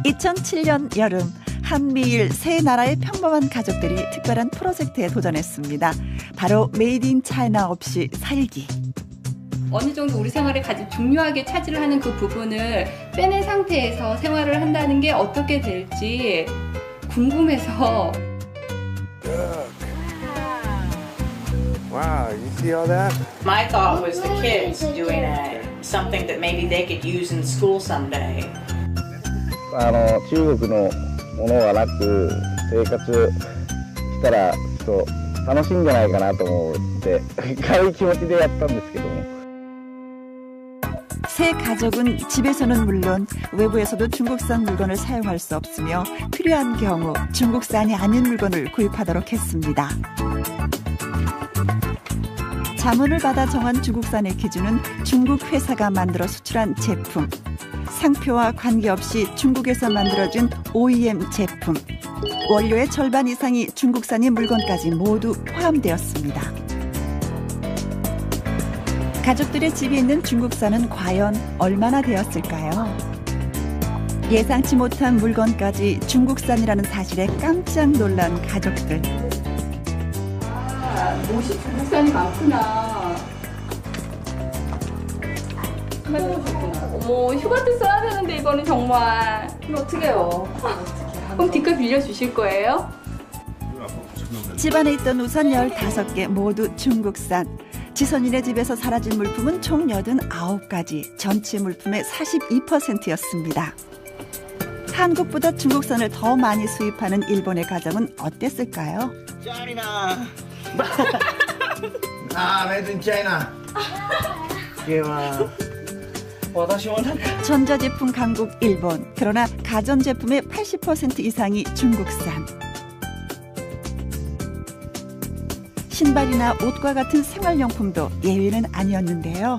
2007년 여름 한미일 세 나라의 평범한 가족들이 특별한 프로젝트에 도전했습니다. 바로 메이드 인 차이나 없이 살기. 어느 정도 우리 생활에 가장 중요하게 차지를 하는 그 부분을 빼낸 상태에서 생활을 한다는 게 어떻게 될지 궁금해서. Wow, you see all that? My thought was the kids doing something that maybe they could use in school someday. 中国のものがなく生活したらちょっと楽しいんじゃないかなと思って軽い気持ちでやったんですけども。 새 가족은 집에서는 물론 외부에서도 중국산 물건을 사용할 수 없으며 필요한 경우 중국산이 아닌 물건을 구입하도록 했습니다. 자문을 받아 정한 중국산의 기준은 중국 회사가 만들어 수출한 제품, 상표와 관계없이 중국에서 만들어진 OEM 제품, 원료의 절반 이상이 중국산인 물건까지 모두 포함되었습니다. 가족들의 집에 있는 중국산은 과연 얼마나 되었을까요? 예상치 못한 물건까지 중국산이라는 사실에 깜짝 놀란 가족들. 아, 옷이 중국산이 많구나. 어머, 휴가 때 써야 되는데 이거는 정말. 이거 어떻게 해요? 그럼 뒷값 빌려주실 거예요? 집안에 있던 우산 15개 모두 중국산. 지선이네 집에서 사라진 물품은 총 89가지, 전체 물품의 42%였습니다. 한국보다 중국산을 더 많이 수입하는 일본의 가정은 어땠을까요? 짜리나. 메이드 인 차이나. 전자제품 강국 일본, 그러나 가전제품의 80% 이상이 중국산. 신발이나 옷과 같은 생활용품도 예외는 아니었는데요.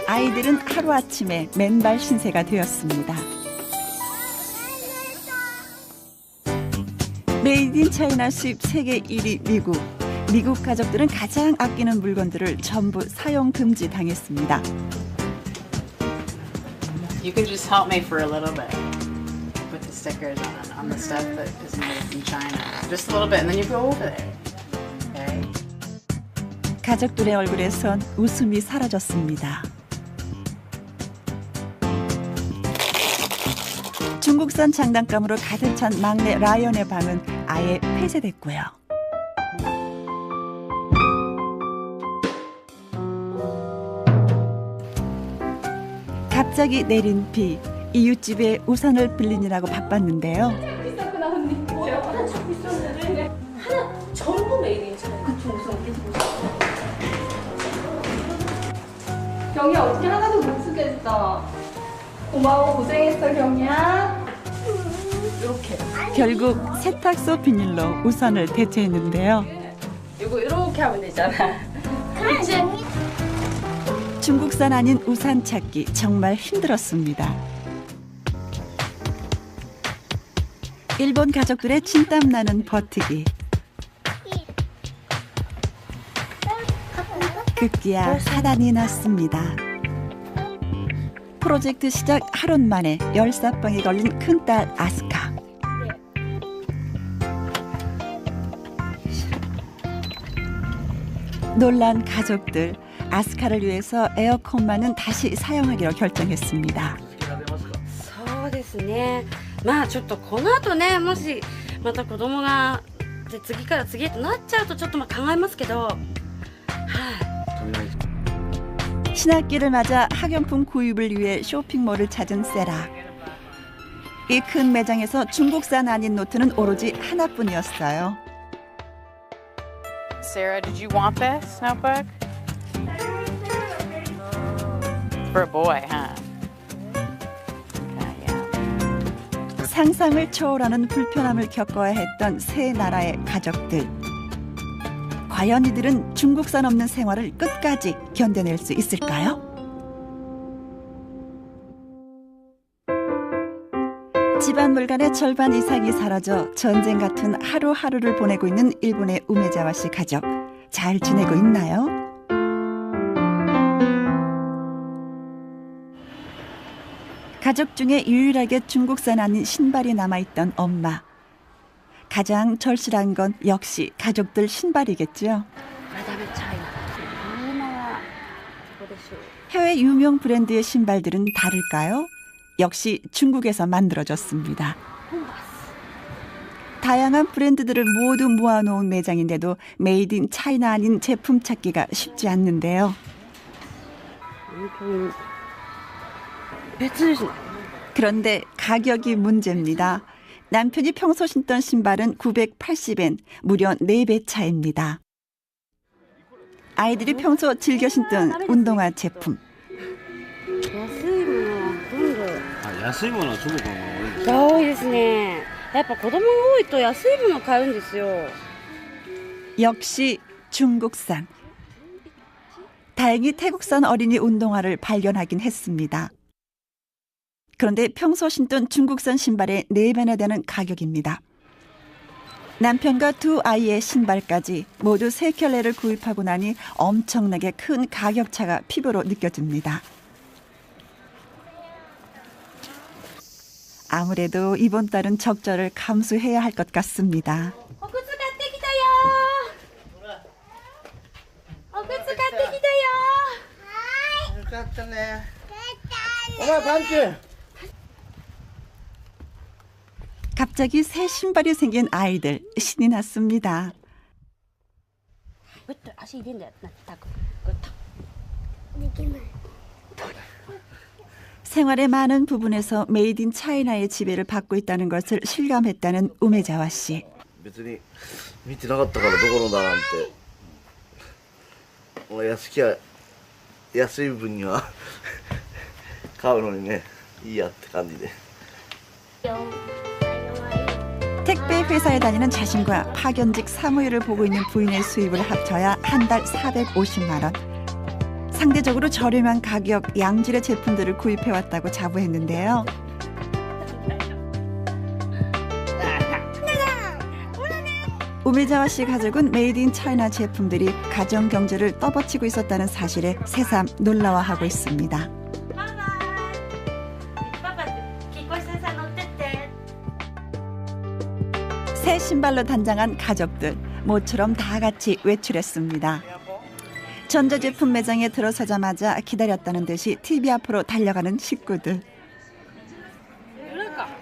아이들은 하루아침에 맨발 신세가 되었습니다. 메이드 인 차이나 수입 세계 1위 미국. 미국 가족들은 가장 아끼는 물건들을 전부 사용 금지 당했습니다. You can just help me for a little bit. Put the stickers on the stuff that is made in China. Just a little bit, and then you go over there. Okay? 가족들의 얼굴에선 웃음이 사라졌습니다. 중국산 장난감으로 가득 찬 막내 라이언의 방은 아예 폐쇄됐고요. 갑자기 내린 비, 이웃집에 우산을 빌리느라고 바빴는데요. 비싸구나 언니. 하나 찾고 있었는데 하나 전부 메이드 인 차이나. 그쵸, 우선. 경이야 어떻게 하나도 못 쓰겠어. 고마워, 고생했어 경이야. 이렇게. 결국 세탁소 비닐로 우산을 대체했는데요. 이거 이렇게 하면 되잖아. 그렇지? 중국산 아닌 우산 찾기 정말 힘들었습니다. 일본 가족들의 진땀나는 버티기. 급기야 사단이 났습니다. 프로젝트 시작 하루 만에 열사병에 걸린 큰딸 아스카. 놀란 가족들. 아스카를 위해서 에어컨만은 다시 사용하기로 결정했습니다. そうですね。まあちょっとこの後ね、もしまた子供が次から次へとなっちゃうとちょっと考えますけど。 신학기를 맞아 학용품 구입을 위해 쇼핑몰을 찾은 세라. 이 큰 매장에서 중국산 아닌 노트는 오로지 하나뿐이었어요. Sarah, did you want this notebook? For a boy, huh? Okay, yeah. 상상을 초월하는 불편함을 겪어야 했던 세 나라의 가족들. 과연 이들은 중국산 없는 생활을 끝까지 견뎌낼 수 있을까요? 집안 물건의 절반 이상이 사라져 전쟁 같은 하루하루를 보내고 있는 일본의 우메자와 씨 가족. 잘 지내고 있나요? 가족 중에 유일하게 중국산 아닌 신발이 남아있던 엄마. 가장 절실한 건 역시 가족들 신발이겠죠. 해외 유명 브랜드의 신발들은 다를까요? 역시 중국에서 만들어졌습니다. 다양한 브랜드들을 모두 모아놓은 매장인데도 메이드 인 차이나 아닌 제품 찾기가 쉽지 않는데요. 그런데 가격이 문제입니다. 남편이 평소 신던 신발은 980엔, 무려 4배 차이입니다. 아이들이 평소 즐겨 신던 운동화 제품. 安いものは中国の方が多いです。多いですね。やっぱ子供が多いと安いものを買うんですよ。 역시 중국산. 다행히 태국산 어린이 운동화를 발견하긴 했습니다. 그런데 평소 신던 중국산 신발의 4배나 되는 가격입니다. 남편과 두 아이의 신발까지 모두 3켤레를 구입하고 나니 엄청나게 큰 가격차가 피부로 느껴집니다. 아무래도 이번 달은 적자를 감수해야 할 것 같습니다. お靴買ってきたよ。お靴買ってきたよ。よかったね。お前パンチ。 갑자기 새 신발이 생긴 아이들, 신이 났습니다. 생활의 많은 부분에서 메이드 인 차이나의 지배를 받고 있다는 것을 실감했다는 우메자와 씨. 別に見てなかったからどこのだなんて。もう安い分には買うのにねいいやって感じで。 택배 회사에 다니는 자신과 파견직 사무일을 보고 있는 부인의 수입을 합쳐야 한 달 450만 원. 상대적으로 저렴한 가격, 양질의 제품들을 구입해왔다고 자부했는데요. 우메자와 씨 가족은 메이드 인 차이나 제품들이 가정 경제를 떠받치고 있었다는 사실에 새삼 놀라워하고 있습니다. 새 신발로 단장한 가족들, 모처럼 다 같이 외출했습니다. 전자제품 매장에 들어서자마자 기다렸다는 듯이 TV 앞으로 달려가는 식구들.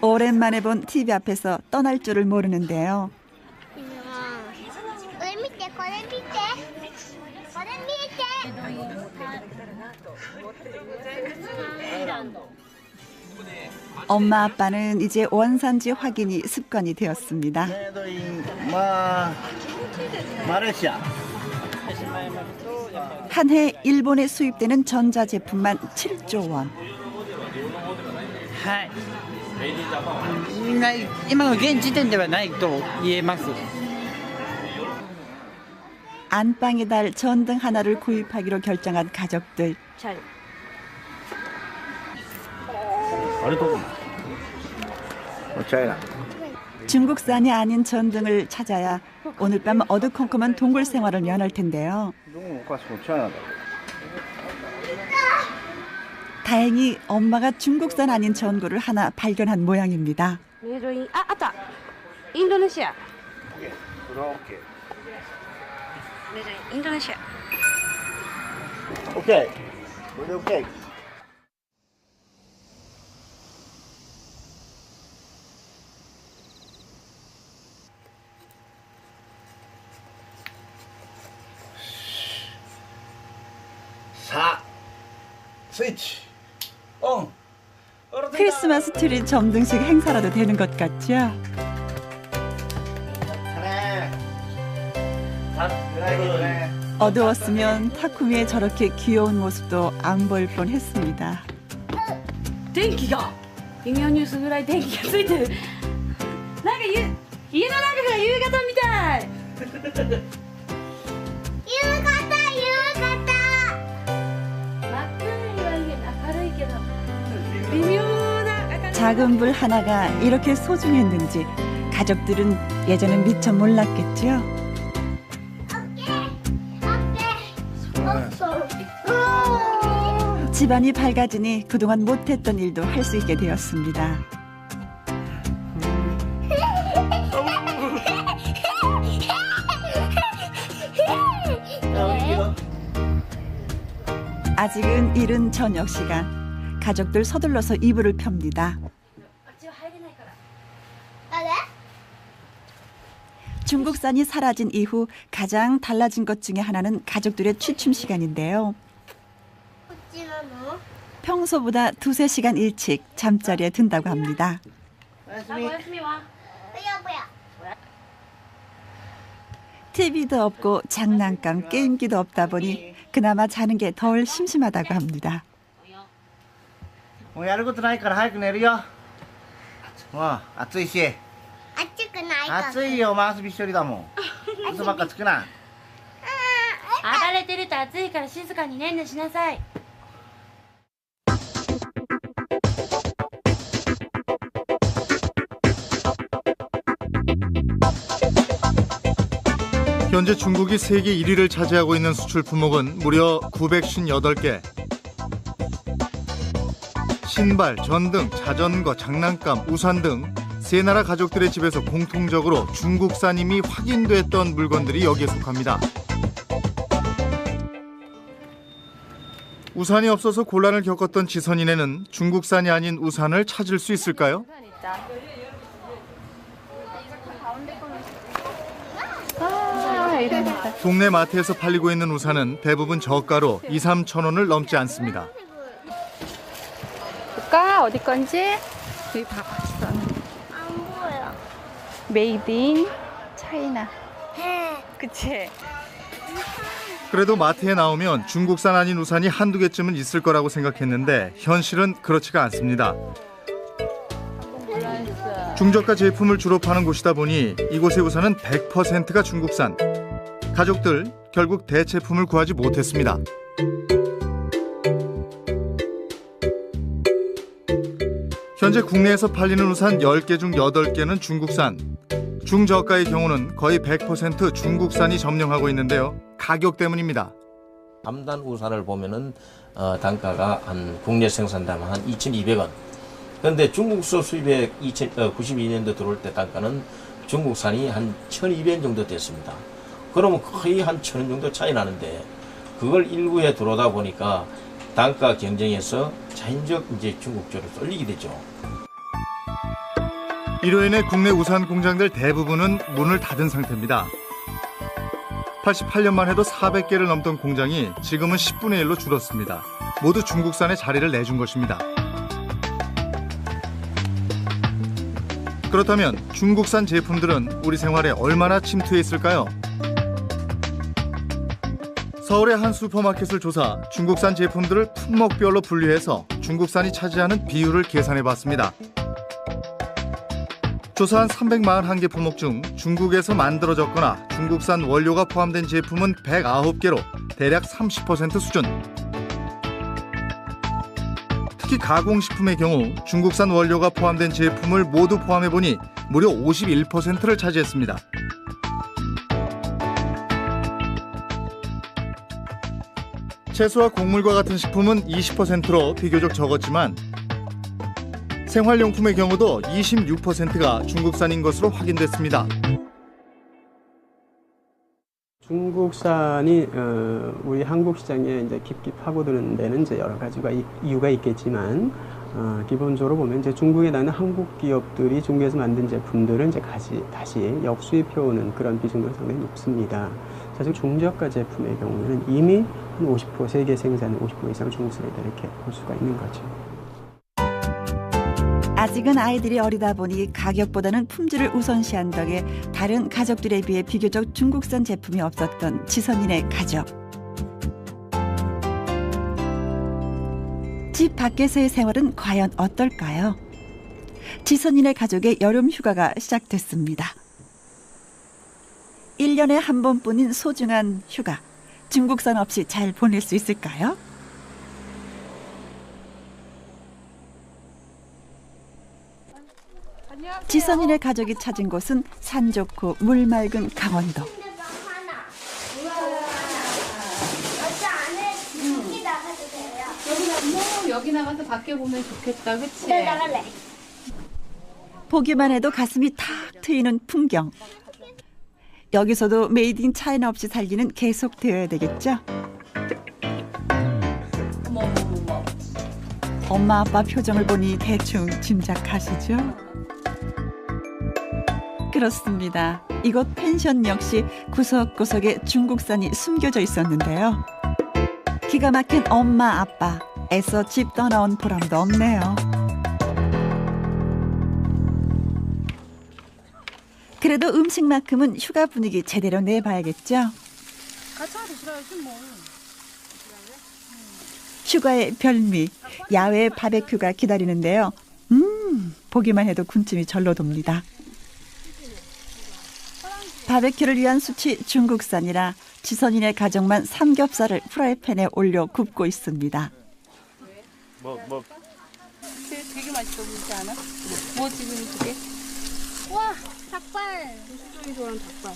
오랜만에 본 TV 앞에서 떠날 줄을 모르는데요. 엄마 아빠는 이제 원산지 확인이 습관이 되었습니다. 한 해 일본에 수입되는 전자제품만 7조 원. はい。今の現時点ではないと言えます。 안방의 달 전등 하나를 구입하기로 결정한 가족들. あれどこ？차이나. 중국산이 아닌 전등을 찾아야 오늘 밤 어두컴컴한 동굴 생활을 면할 텐데요. 다행히 엄마가 중국산 아닌 전구를 하나 발견한 모양입니다. 아따. 인도네시아. 인도네시아. 오케이. 오케이. 스위치 온. 크리스마스 트리 점등식 행사라도 되는 것 같죠? 어두웠으면 타쿠미의 저렇게 귀여운 모습도 안 보일 뻔했습니다. 電気が微妙に薄暗い電気がついてる。なんか家の中が夕方みたい。夕方。真っ暗には明るいけど微妙な。 작은 불 하나가 이렇게 소중했는지 가족들은 예전엔 미처 몰랐겠죠. 집안이 밝아지니 그동안 못했던 일도 할 수 있게 되었습니다. 아직은 이른 저녁 시간, 가족들 서둘러서 이불을 펴니다. 중국산이 사라진 이후 가장 달라진 것 중에 하나는 가족들의 취침 시간인데요. 평소보다 2~3시간 일찍 잠자리에 든다고 합니다. TV도 없고 장난감, 게임기도 없다 보니 그나마 자는 게 덜 심심하다고 합니다. もうやることないから早く寝るよ。もう暑いし。暑くないから暑いよ、まあ遊び一人だもん。嘘ばっかつくな。暴れてると暑いから静かにねんねしなさい。 현재 중국이 세계 1위를 차지하고 있는 수출 품목은 무려 958개. 신발, 전등, 자전거, 장난감, 우산 등 세 나라 가족들의 집에서 공통적으로 중국산임이 확인됐던 물건들이 여기에 속합니다. 우산이 없어서 곤란을 겪었던 지선이네는 중국산이 아닌 우산을 찾을 수 있을까요? 동네 마트에서 팔리고 있는 우산은 대부분 저가로 2~3천 원을 넘지 않습니다. 볼까? 어디 건지? 여기 봐봤어. 안 보여. 메이드 인 차이나. 그치? 그래도 마트에 나오면 중국산 아닌 우산이 한두 개쯤은 있을 거라고 생각했는데 현실은 그렇지가 않습니다. 중저가 제품을 주로 파는 곳이다 보니 이곳의 우산은 100%가 중국산. 가족들 결국 대체품을 구하지 못했습니다. 현재 국내에서 팔리는 우산 10개 중 8개는 중국산. 중저가의 경우는 거의 100% 중국산이 점령하고 있는데요. 가격 때문입니다. 담단 우산을 보면은 단가가 한 국내 생산되면 한 2,200원. 그런데 중국서 수입에 92년도 들어올 때 단가는 중국산이 한 1,200원 정도 됐습니다. 그러면 거의 한 1,000원 정도 차이 나는데 그걸 일부에 들어오다 보니까 단가 경쟁에서 자연적 이제 중국조로 쏠리게 되죠. 이로 인해 국내 우산 공장들 대부분은 문을 닫은 상태입니다. 88년만 해도 400개를 넘던 공장이 지금은 10분의 1로 줄었습니다. 모두 중국산에 자리를 내준 것입니다. 그렇다면 중국산 제품들은 우리 생활에 얼마나 침투해 있을까요? 서울의 한 슈퍼마켓을 조사, 중국산 제품들을 품목별로 분류해서 중국산이 차지하는 비율을 계산해봤습니다. 조사한 341개 품목 중 중국에서 만들어졌거나 중국산 원료가 포함된 제품은 109개로 대략 30% 수준. 특히 가공식품의 경우 중국산 원료가 포함된 제품을 모두 포함해보니 무려 51%를 차지했습니다. 채소와 곡물과 같은 식품은 20%로 비교적 적었지만 생활용품의 경우도 26%가 중국산인 것으로 확인됐습니다. 중국산이 우리 한국 시장에 이제 깊이 파고드는 데는 이제 여러 가지가 이유가 있겠지만 기본적으로 보면 이제 중국에 나는 한국 기업들이 중국에서 만든 제품들은 이제 다시 역수입해오는 그런 비중도 상당히 높습니다. 사실 중저가 제품의 경우에는 이미 한 50% 세계 생산의 50% 이상 중국산이다 이렇게 볼 수가 있는 거죠. 아직은 아이들이 어리다 보니 가격보다는 품질을 우선시한 덕에 다른 가족들에 비해 비교적 중국산 제품이 없었던 지선이네 가족. 집 밖에서의 생활은 과연 어떨까요? 지선이네 가족의 여름 휴가가 시작됐습니다. 1년에 한 번뿐인 소중한 휴가. 중국산 없이 잘 보낼 수 있을까요? 지선이네 가족이 찾은 곳은 산 좋고 물 맑은 강원도. 여기 나가서 밖에 보면 좋겠다, 그치? 네, 나갈래. 보기만 해도 가슴이 탁 트이는 풍경. 여기서도 메이드 인 차이나 없이 살기는 계속되어야 되겠죠? 어머. 엄마 아빠 표정을 보니 대충 짐작하시죠? 그렇습니다. 이곳 펜션 역시 구석구석에 중국산이 숨겨져 있었는데요. 기가 막힌 엄마 아빠, 애써 집 떠나온 보람도 없네요. 그래도 음식만큼은 휴가 분위기 제대로 내봐야겠죠? 휴가의 별미, 야외 바베큐가 기다리는데요. 보기만 해도 군침이 절로 돕니다. 바베큐를 위한 숯이 중국산이라 지선이네 가족만 삼겹살을 프라이팬에 올려 굽고 있습니다. 되게 맛있어 보이지 않아? 뭐 지금 이게? 와, 닭발. 수정이 좋아하는 닭발.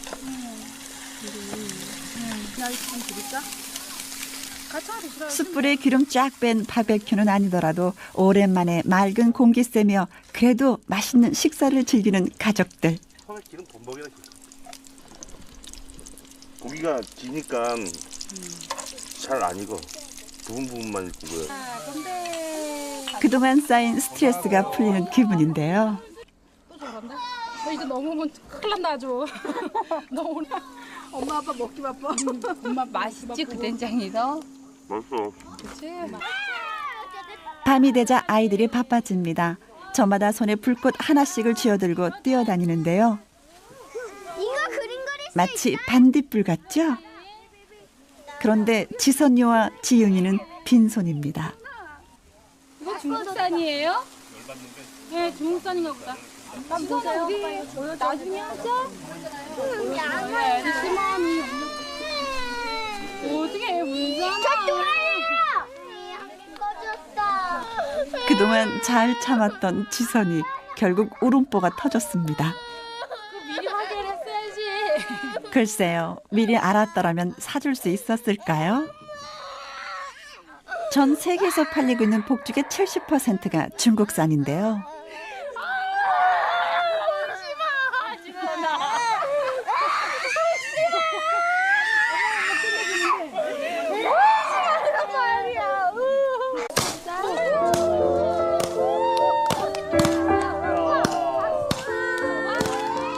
나 이거 좀 드릴까? 숯불에 기름 쫙 뺀 바베큐는 아니더라도 오랜만에 맑은 공기 쐬며 그래도 맛있는 식사를 즐기는 가족들. 처음에 기름 범벅이라 고기가 지니까 잘 안 익어. 부분만 익고요. 그동안 쌓인 스트레스가 풀리는 기분인데요. 또 저런다? 이거 넘으면 큰일 난다 아주. 너 오늘 엄마 아빠 먹기 바빠. 엄마 맛있지 그 된장이서? 맛있어. 그치? 밤이 되자 아이들이 바빠집니다. 저마다 손에 불꽃 하나씩을 쥐어들고 뛰어다니는데요. 이거 그림그릴 수 마치 반딧불 같죠? 그런데 지선이와 지윤이는 빈손입니다. 이거 중국산이에요? 네, 중국산인가 보다. 한번 보세요. 나중에 하자. 애들 심하니. 어떻게 해, 무슨 꺼졌어. 그동안 잘 참았던 지선이 결국 울음보가 터졌습니다. 미리 확인을 했어야지. 글쎄요, 미리 알았더라면 사줄 수 있었을까요? 전 세계에서 팔리고 있는 복죽의 70%가 중국산인데요.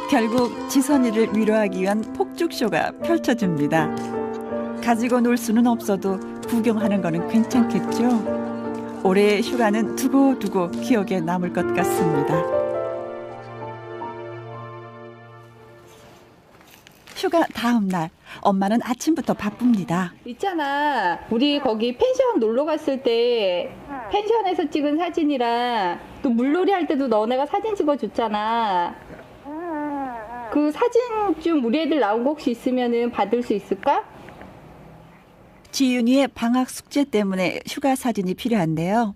결국 지선이를 위로하기 위한 폭죽쇼가 펼쳐집니다. 가지고 놀 수는 없어도 구경하는 거는 괜찮겠죠? 올해의 휴가는 두고두고 기억에 남을 것 같습니다. 휴가 다음 날, 엄마는 아침부터 바쁩니다. 있잖아, 우리 거기 펜션 놀러 갔을 때 펜션에서 찍은 사진이랑 또 물놀이 할 때도 너네가 사진 찍어줬잖아. 그 사진 좀 우리 애들 나온 거 혹시 있으면은 받을 수 있을까? 지윤이의 방학 숙제 때문에 휴가 사진이 필요한데요.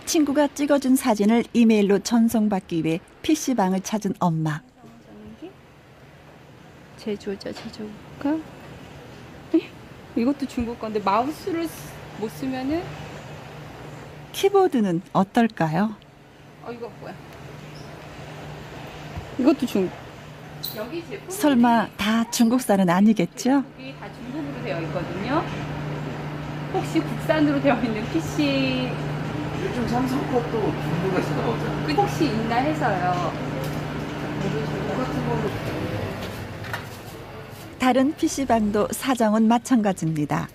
친구가 찍어준 사진을 이메일로 전송받기 위해 PC방을 찾은 엄마. 제조자 제조가? 이것도 중국 건데 마우스를 못 쓰면은? 키보드는 어떨까요? 이거 뭐야? 이것도 중국. 여기 제품 설마 다 중국산은 아니겠죠? 여기 다 중국으로 되어 있거든요. 혹시 국산으로 되어 있는 PC 요즘 삼성 것도 중국에서 나오잖아요. 혹시 있나 해서요. 다른 PC방도 사정은 마찬가지입니다.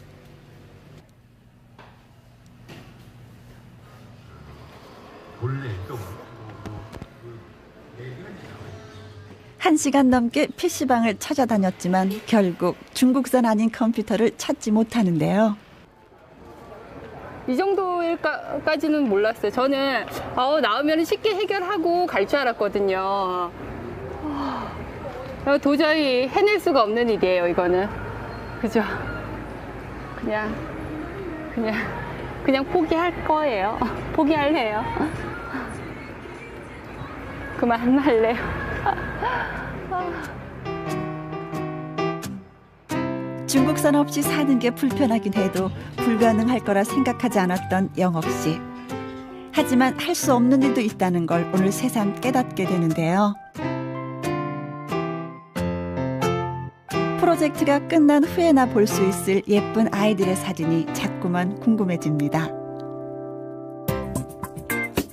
한 시간 넘게 PC방을 찾아다녔지만 결국 중국산 아닌 컴퓨터를 찾지 못하는데요. 이 정도까지는 몰랐어요. 저는 나오면 쉽게 해결하고 갈 줄 알았거든요. 도저히 해낼 수가 없는 일이에요, 이거는. 그죠? 그냥 그냥 포기할 거예요. 포기할래요. 그만할래요. 중국산 없이 사는 게 불편하긴 해도 불가능할 거라 생각하지 않았던 영옥 씨. 하지만 할 수 없는 일도 있다는 걸 오늘 새삼 깨닫게 되는데요. 프로젝트가 끝난 후에나 볼 수 있을 예쁜 아이들의 사진이 자꾸만 궁금해집니다.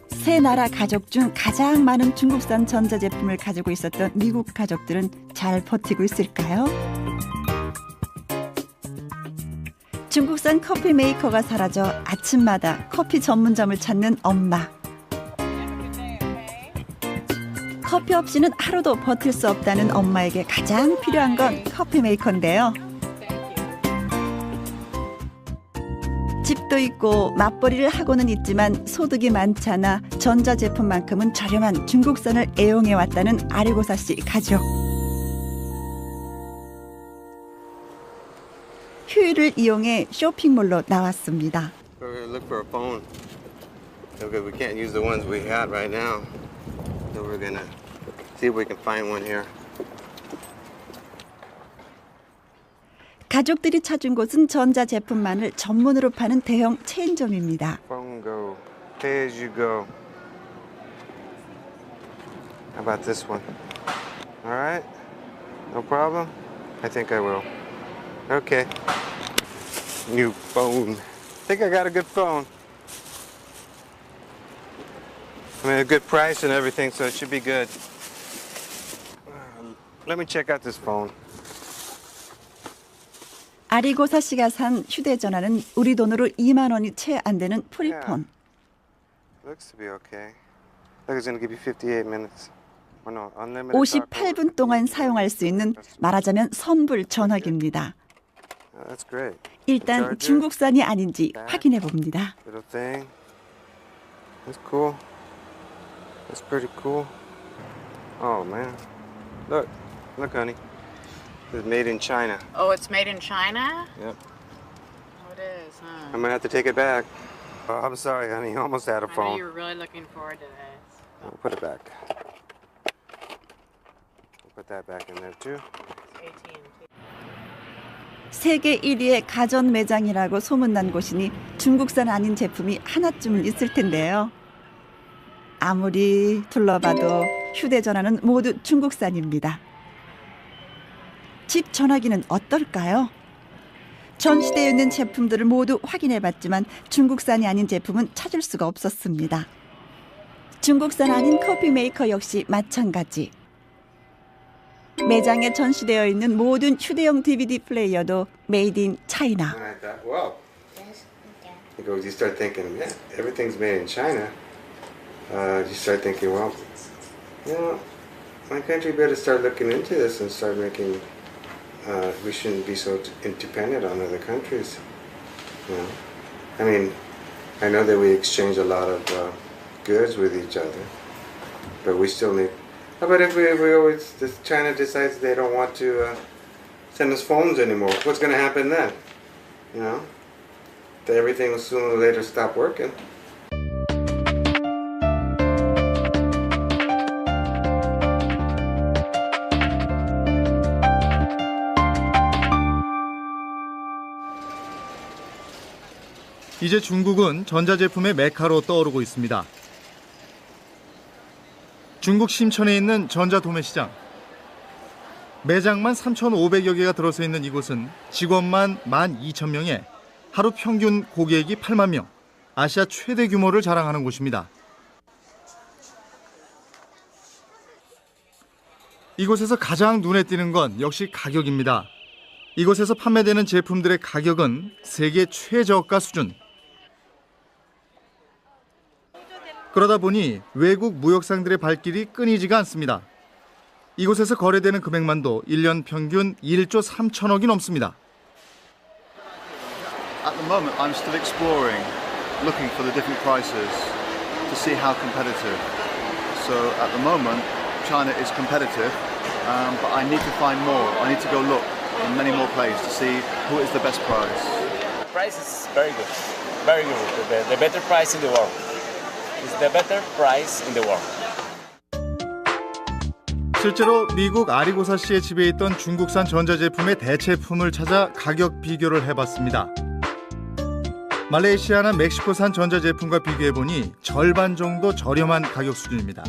세 나라 가족 중 가장 많은 중국산 전자제품을 가지고 있었던 미국 가족들은 잘 버티고 있을까요? 중국산 커피 메이커가 사라져 아침마다 커피 전문점을 찾는 엄마. 커피 없이는 하루도 버틸 수 없다는 엄마에게 가장 필요한 건 커피 메이커인데요. 집도 있고 맞벌이를 하고는 있지만 소득이 많지 않아 전자제품만큼은 저렴한 중국산을 애용해왔다는 아리고사 씨 가족. 휴일을 이용해 쇼핑몰로 나왔습니다. We're gonna look for a phone. Because we can't use the ones we had right now. So we're gonna see if we can find one here. 가족들이 찾은 곳은 전자제품만을 전문으로 파는 대형 체인점입니다. Phone go, pay as you go. How about this one? All right, no problem. I think I will. Okay. New phone. I think I got a good phone. I mean, a good price and everything, so it should be good. Let me check out this phone. 아리고사 씨가 산 휴대전화는 우리 돈으로 2만 원이 채 안 되는 프리폰. Looks to be okay. Look, it's gonna give you 58 minutes. Oh, no, unlimited. 58분 동안 사용할 수 있는 말하자면 선불 전화기입니다. That's great. 일단 중국산이 아닌지 확인해 봅니다. Little thing. That's cool. That's pretty cool. Oh man, look, honey. It's made in China. Oh, it's made in China? Yep. Oh, it is, huh? I'm gonna have to take it back. Oh, I'm sorry, honey. You almost had a I know phone. you were really looking forward to this. I'll put it back. I'll put that back in there too. It's AT&T. 세계 1위의 가전 매장이라고 소문난 곳이니 중국산 아닌 제품이 하나쯤은 있을 텐데요. 아무리 둘러봐도 휴대전화는 모두 중국산입니다. 집 전화기는 어떨까요? 전시되어 있는 제품들을 모두 확인해봤지만 중국산이 아닌 제품은 찾을 수가 없었습니다. 중국산 아닌 커피 메이커 역시 마찬가지. 매장에 전시되어 있는 모든 휴대용 DVD 플레이어도 메이드 인 차이나. And I thought, well, because you start thinking, man, everything's made in China. You start thinking, well, you know, my country better start looking into this and start making. We shouldn't be so dependent on other countries. You know? I mean, I know that we exchange a lot of goods with each other, but we still need. How about if China decides they don't want to send us phones anymore? What's going to happen then? You know, that everything will sooner or later stop working. 이제 중국은 전자제품의 메카로 떠오르고 있습니다. 중국 심천에 있는 전자도매시장. 매장만 3,500여 개가 들어서 있는 이곳은 직원만 12,000명에 하루 평균 고객이 8만 명, 아시아 최대 규모를 자랑하는 곳입니다. 이곳에서 가장 눈에 띄는 건 역시 가격입니다. 이곳에서 판매되는 제품들의 가격은 세계 최저가 수준. 그러다 보니 외국 무역상들의 발길이 끊이지가 않습니다. 이곳에서 거래되는 금액만도 1년 평균 1조 3천억이 넘습니다. At the moment, I'm still exploring, looking for the different prices to see how competitive. So at the moment, China is competitive, but I need to find more. I need to go look in many more places to see who is the best price. price is very good. Very good. The better price in the world. It's the better price in the world. 실제로 미국 아리고사시에 지배있던 중국산 전자제품의 대체품을 찾아 가격 비교를 해봤습니다. 말레이시아나 멕시코산 전자제품과 비교해보니 절반 정도 저렴한 가격 수준입니다.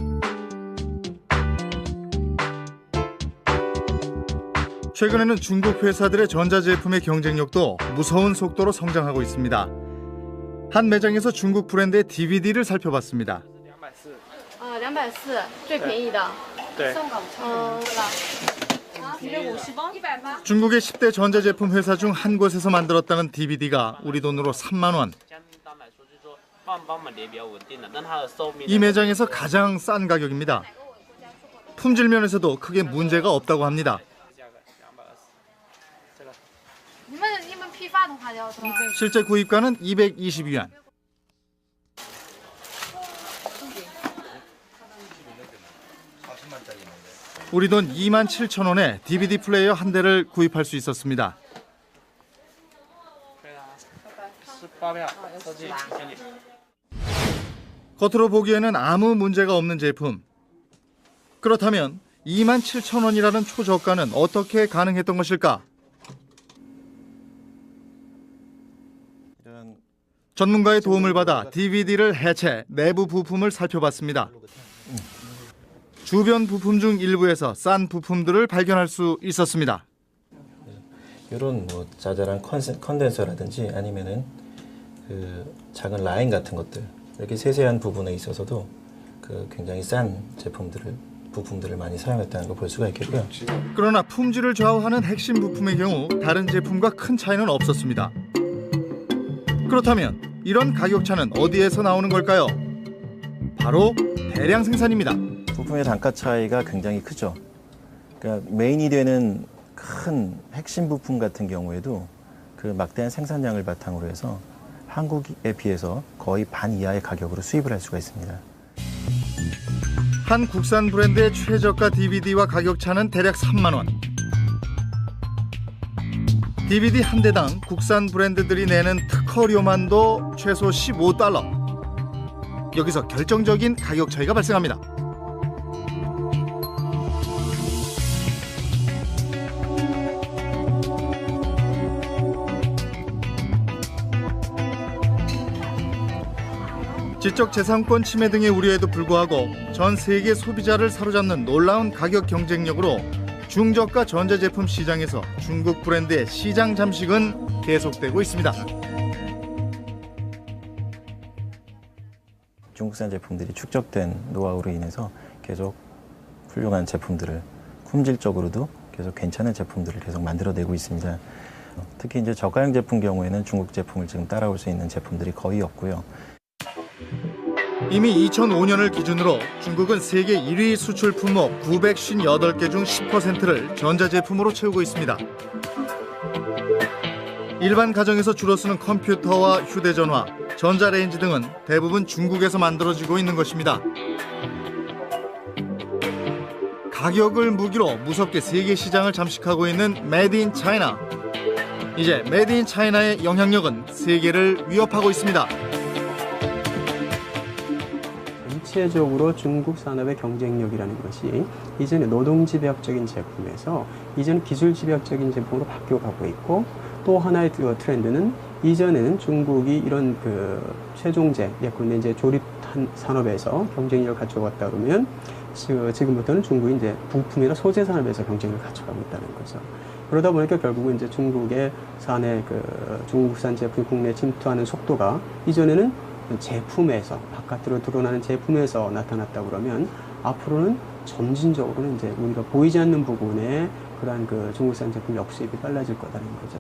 최근에는 중국 회사들의 전자제품의 경쟁력도 무서운 속도로 성장하고 있습니다. 한 매장에서 중국 브랜드의 DVD를 살펴봤습니다. 240最便宜的 중국의 10대 전자제품 회사 중 한 곳에서 만들었다는 DVD가 우리 돈으로 3만 원. 이 매장에서 가장 싼 가격입니다. 품질 면에서도 크게 문제가 없다고 합니다. 실제 구입가는 220위안. 우리 돈 27,000원에 DVD 플레이어 한 대를 구입할 수 있었습니다. 겉으로 보기에는 아무 문제가 없는 제품. 그렇다면 27,000원이라는 초저가는 어떻게 가능했던 것일까? 전문가의 도움을 받아 DVD를 해체, 내부 부품을 살펴봤습니다. 주변 부품 중 일부에서 싼 부품들을 발견할 수 있었습니다. 이런 뭐 자잘한 컨덴서라든지 아니면은 그 작은 라인 같은 것들, 이렇게 세세한 부분에 있어서도 그 굉장히 싼 부품들을 많이 사용했다는 걸 볼 수가 있겠고요. 그러나 품질을 좌우하는 핵심 부품의 경우 다른 제품과 큰 차이는 없었습니다. 그렇다면 이런 가격 차는 어디에서 나오는 걸까요? 바로 대량 생산입니다. 부품의 단가 차이가 굉장히 크죠. 그러니까 메인이 되는 큰 핵심 부품 같은 경우에도 그 막대한 생산량을 바탕으로 해서 한국에 비해서 거의 반 이하의 가격으로 수입을 할 수가 있습니다. 한 국산 브랜드의 최저가 DVD와 가격 차는 대략 3만 원. DVD 한 대당 국산 브랜드들이 내는 특허료만도 최소 15달러. 여기서 결정적인 가격 차이가 발생합니다. 지적재산권 침해 등의 우려에도 불구하고 전 세계 소비자를 사로잡는 놀라운 가격 경쟁력으로 중저가 전자제품 시장에서 중국 브랜드의 시장 잠식은 계속되고 있습니다. 중국산 제품들이 축적된 노하우로 인해서 계속 훌륭한 제품들을 품질적으로도 계속 괜찮은 제품들을 계속 만들어내고 있습니다. 특히 이제 저가형 제품 경우에는 중국 제품을 지금 따라올 수 있는 제품들이 거의 없고요. 이미 2005년을 기준으로 중국은 세계 1위 수출 품목 958개 중 10%를 전자제품으로 채우고 있습니다. 일반 가정에서 주로 쓰는 컴퓨터와 휴대전화, 전자레인지 등은 대부분 중국에서 만들어지고 있는 것입니다. 가격을 무기로 무섭게 세계 시장을 잠식하고 있는 메이드 인 차이나. 이제 메이드 인 차이나의 영향력은 세계를 위협하고 있습니다. 전체적으로 중국 산업의 경쟁력이라는 것이 이전에 노동집약적인 제품에서 이제는 기술집약적인 제품으로 바뀌어가고 있고, 또 하나의 트렌드는 이전에는 중국이 이런 최종재, 예컨대 이제 조립 산업에서 경쟁력을 갖춰왔다 그러면 지금부터는 중국이 이제 부품이나 소재 산업에서 경쟁력을 갖춰가고 있다는 거죠. 그러다 보니까 결국은 이제 중국의 중국산 제품이 국내에 침투하는 속도가 이전에는 제품에서, 바깥으로 드러나는 제품에서 나타났다 그러면 앞으로는 점진적으로는 이제 우리가 보이지 않는 부분에 그러한 중국산 제품 역수입이 빨라질 거다는 거죠.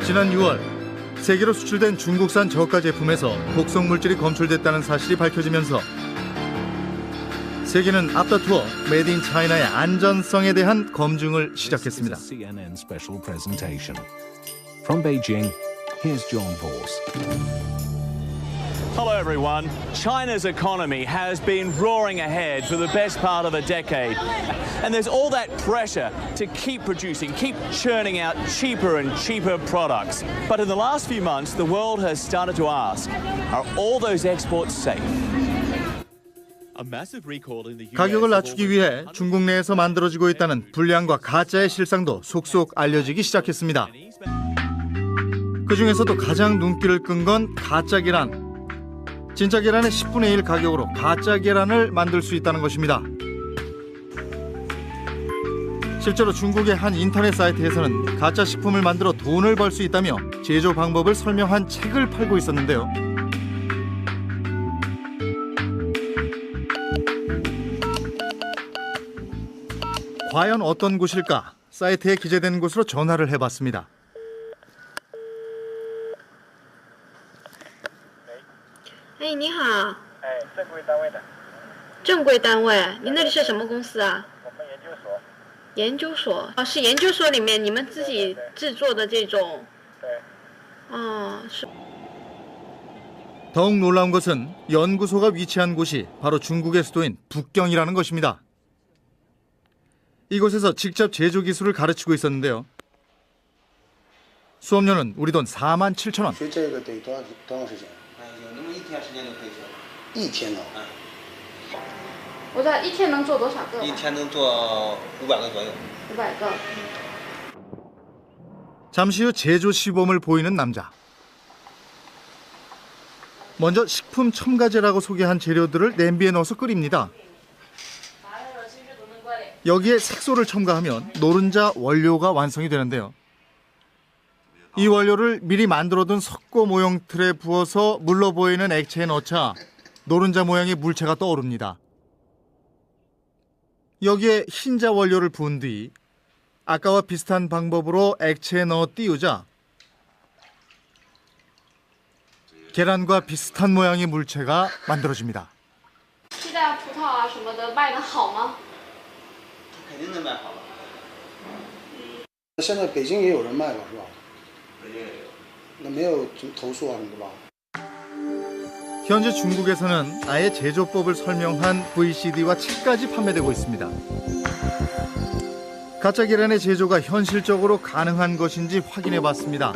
지난 6월 세계로 수출된 중국산 저가 제품에서 독성 물질이 검출됐다는 사실이 밝혀지면서 세계는 앞다투어 메이드 인 차이나의 안전성에 대한 검증을 시작했습니다. CNN special presentation. From Beijing, here's John Bors. Hello everyone. China's economy has been roaring ahead for the best part of a decade. And there's all that pressure to keep producing, keep churning out cheaper and cheaper products. But in the last few months, the world has started to ask, are all those exports safe? 가격을 낮추기 위해 중국 내에서 만들어지고 있다는 불량과 가짜의 실상도 속속 알려지기 시작했습니다. 그중에서도 가장 눈길을 끈 건 가짜 계란. 진짜 계란의 10분의 1 가격으로 가짜 계란을 만들 수 있다는 것입니다. 실제로 중국의 한 인터넷 사이트에서는 가짜 식품을 만들어 돈을 벌 수 있다며 제조 방법을 설명한 책을 팔고 있었는데요. 과연 어떤 곳일까? 사이트에 기재된 곳으로 전화를 해봤습니다. 哎，你好。哎，正规单位的。正规单位，你那里是什么公司啊？我们研究所。研究所？哦，是研究所里面你们自己制作的这种。对。哦，是。 더욱 놀라운 것은 연구소가 위치한 곳이 바로 중국의 수도인 북경이라는 것입니다. 이곳에서 직접 제조 기술을 가르치고 있었는데요. 수업료는 우리 돈 47,000원. 学这个得多长时间？有那么一天时间就可以学。一天呢？我知道一天能做多少个？一天能做500个左右。500个。 잠시 후 제조 시범을 보이는 남자. 먼저 식품 첨가제라고 소개한 재료들을 냄비에 넣어서 끓입니다. 여기에 색소를 첨가하면 노른자 원료가 완성이 되는데요. 이 원료를 미리 만들어둔 석고 모형 틀에 부어서 물러 보이는 액체에 넣자 노른자 모양의 물체가 떠오릅니다. 여기에 흰자 원료를 부은 뒤 아까와 비슷한 방법으로 액체에 넣어 띄우자 계란과 비슷한 모양의 물체가 만들어집니다. 现在葡萄啊什么的卖得好吗？肯定能卖好吧。现在北京也有人卖了是吧？那没有投诉啊什么的吧？ 현재 중국에서는 아예 제조법을 설명한 VCD와 책까지 판매되고 있습니다. 가짜 계란의 제조가 현실적으로 가능한 것인지 확인해 봤습니다.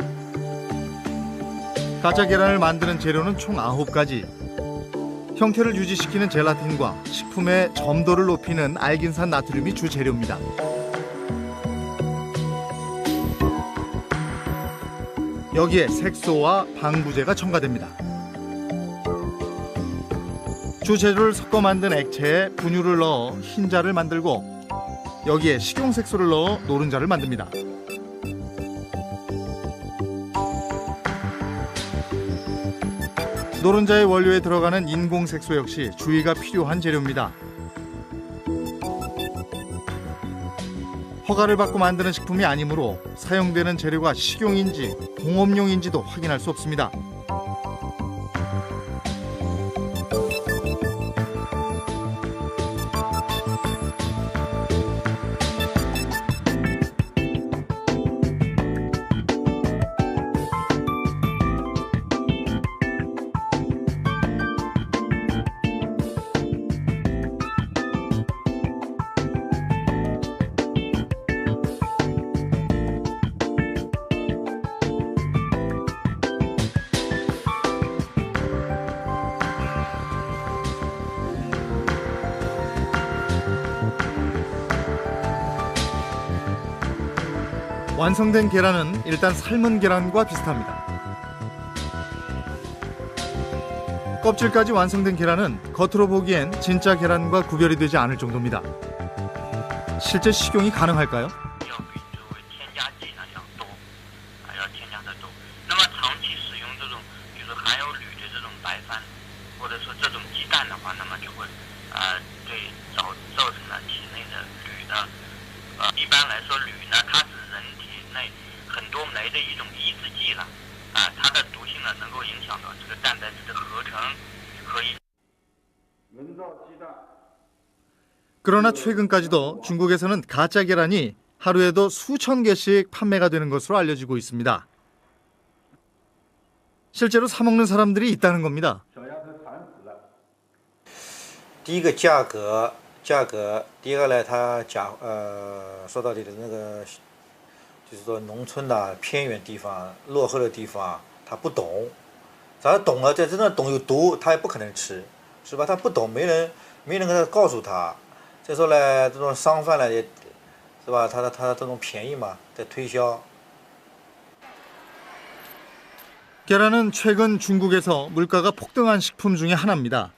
가짜 계란을 만드는 재료는 총 9가지. 형태를 유지시키는 젤라틴과 식품의 점도를 높이는 알긴산 나트륨이 주 재료입니다. 여기에 색소와 방부제가 첨가됩니다. 주 재료를 섞어 만든 액체에 분유를 넣어 흰자를 만들고 여기에 식용색소를 넣어 노른자를 만듭니다. 노른자의 원료에 들어가는 인공색소 역시 주의가 필요한 재료입니다. 허가를 받고 만드는 식품이 아니므로 사용되는 재료가 식용인지 공업용인지도 확인할 수 없습니다. 완성된 계란은 일단 삶은 계란과 비슷합니다. 껍질까지 완성된 계란은 겉으로 보기엔 진짜 계란과 구별이 되지 않을 정도입니다. 실제 식용이 가능할까요? 그러나 최근까지도 중국에서는 가짜 계란이 하루에도 수천 개씩 판매가 되는 것으로 알려지고 있습니다. 실제로 사 먹는 사람들이 있다는 겁니다. 第一个价格，第一个呢，它说到底的那个，就是说农村的偏远地方、落后的地方，他不懂，咱懂了，这真的懂有毒，他也不可能吃，是吧？他不懂，没人给他告诉他，这时候呢，这种商贩呢也，是吧？他这种便宜嘛，在推销。 계란은 최근 중국에서 물가가 폭등한 식품 중에 하나입니다.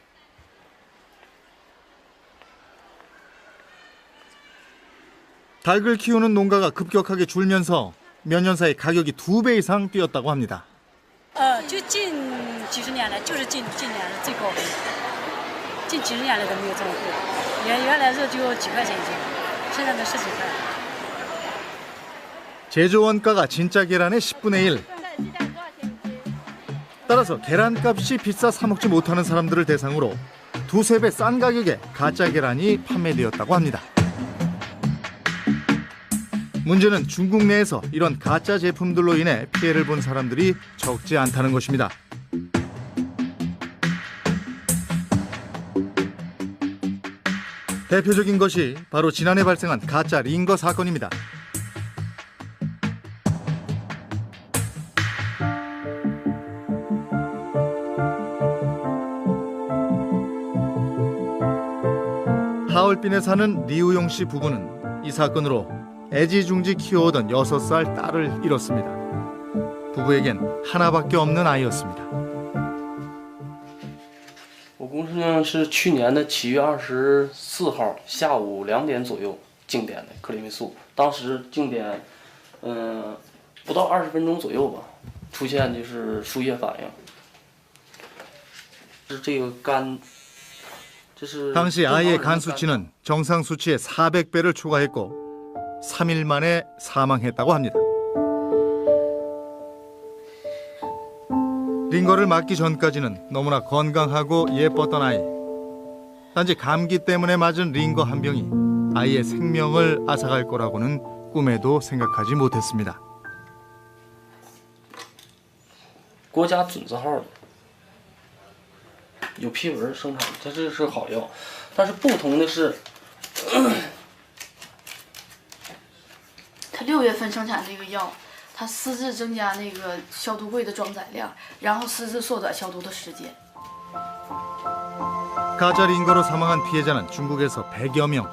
닭을 키우는 농가가 급격하게 줄면서 몇 년 사이 가격이 2배 이상 뛰었다고 합니다. 就近几十年来，就是近年来最高的，近几十年来都没有这么贵。原来是就几块钱一斤，现在都10几块。 제조 원가가 진짜 계란의 10분의 1. 따라서 계란값이 비싸 사 먹지 못하는 사람들을 대상으로 2~3배 싼 가격에 가짜 계란이 판매되었다고 합니다. 문제는 중국 내에서 이런 가짜 제품들로 인해 피해를 본 사람들이 적지 않다는 것입니다. 대표적인 것이 바로 지난해 발생한 가짜 링거 사건입니다. 하얼빈에 사는 리우용 씨 부부는 이 사건으로 애지중지 키워오던 6살 딸을 잃었습니다. 부부에겐 하나밖에 없는 아이였습니다. 我公司呢是去年的7月24号下午2点左右静点的克里霉素，当时静点，不到20分钟左右吧，出现就是输液反应，是这个肝。 당시 아이의 간 수치는 정상 수치의 400배를 초과했고 3일 만에 사망했다고 합니다. 링거를 맞기 전까지는 너무나 건강하고 예뻤던 아이. 단지 감기 때문에 맞은 링거 한 병이 아이의 생명을 앗아갈 거라고는 꿈에도 생각하지 못했습니다. 国家准字号的。 有批文生产，它这是好药，但是不同的是，它6月份生产这个药，它私自增加那个消毒柜的装载量，然后私自缩短消毒的时间。 가짜 링거로 사망한 피해자는 중국에서 100여 명.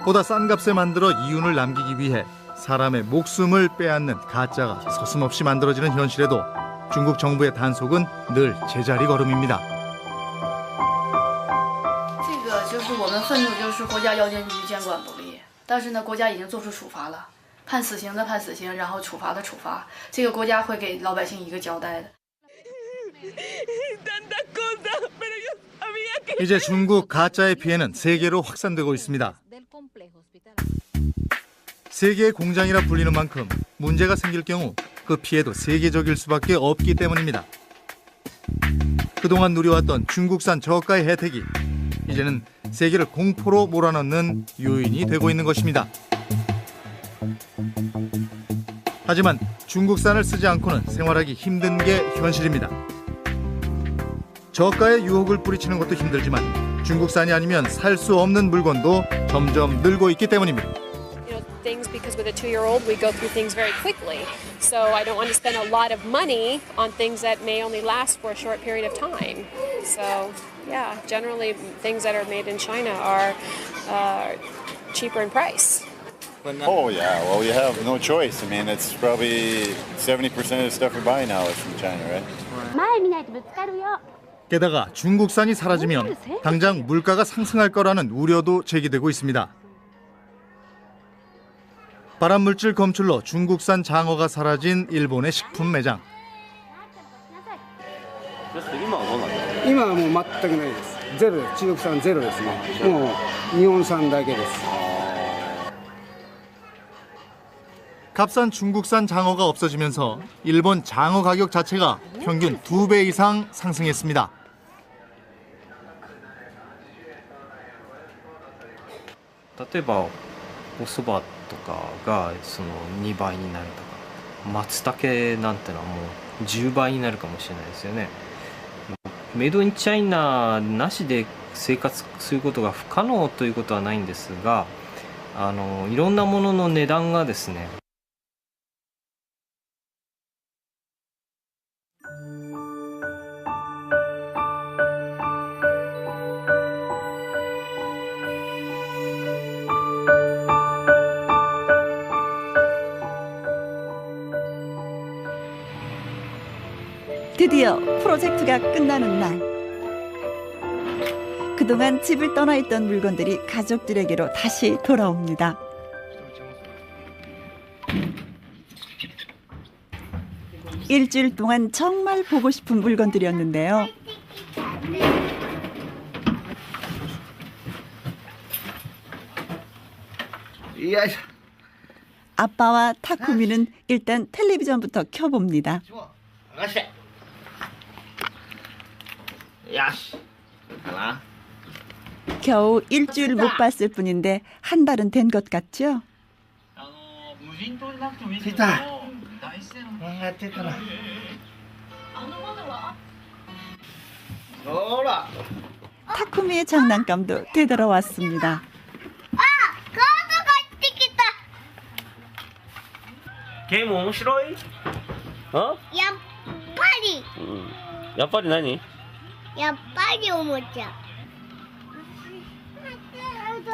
보다 싼 값에 만들어 이윤을 남기기 위해 사람의 목숨을 빼앗는 가짜가 서슴없이 만들어지는 현실에도 중국 정부의 단속은 늘 제자리 걸음입니다. 这个就是我们愤怒，就是国家药监局监管不力，但是呢，国家已经做出处罚了，判死刑的判死刑，然后处罚的处罚，这个国家会给老百姓一个交代的。 이제 중국 가짜의 피해는 세계로 확산되고 있습니다. 세계의 공장이라 불리는 만큼 문제가 생길 경우 그 피해도 세계적일 수밖에 없기 때문입니다. 그동안 누려왔던 중국산 저가의 혜택이 이제는 세계를 공포로 몰아넣는 요인이 되고 있는 것입니다. 하지만 중국산을 쓰지 않고는 생활하기 힘든 게 현실입니다. 저가의 유혹을 뿌리치는 것도 힘들지만 중국산이 아니면 살 수 없는 물건도 점점 늘고 있기 때문입니다. Things because with a 2-year-old we go through things very quickly, so I don't want to spend a lot of money on things that may only last for a short period of time. So yeah, generally things that are made in China are cheaper in price. Oh yeah, well we have no choice. I mean, it's probably 70% of the stuff we buy now is from China, right? 게다가 중국산이 사라지면 당장 물가가 상승할 거라는 우려도 제기되고 있습니다. 발암물질 검출로 중국산 장어가 사라진 일본의 식품 매장. 今はもう全くないです。ゼロです。中国産ゼロですね。もう日本産だけです。 값싼 중국산 장어가 없어지면서 일본 장어 가격 자체가 평균 2배 이상 상승했습니다. 例えばお蕎麦とかがその2倍になるとか、松茸なんてのはもう10倍になるかもしれないですよね。メイドインチャイナなしで生活することが不可能ということはないんですが、いろんなものの値段がですね、드디어 프로젝트가 끝나는 날. 그동안 집을 떠나 있던 물건들이 가족들에게로 다시 돌아옵니다. 일주일 동안 정말 보고 싶은 물건들이었는데요. 아빠와 타쿠미는 일단 텔레비전부터 켜봅니다. 겨우 일주일 못 봤을 뿐인데 한 달은 된 것 같죠? 타쿠미의 장난감도 되돌아왔습니다. 게임 面白い? 어? やっぱり やっぱり何? やっぱりおもちゃ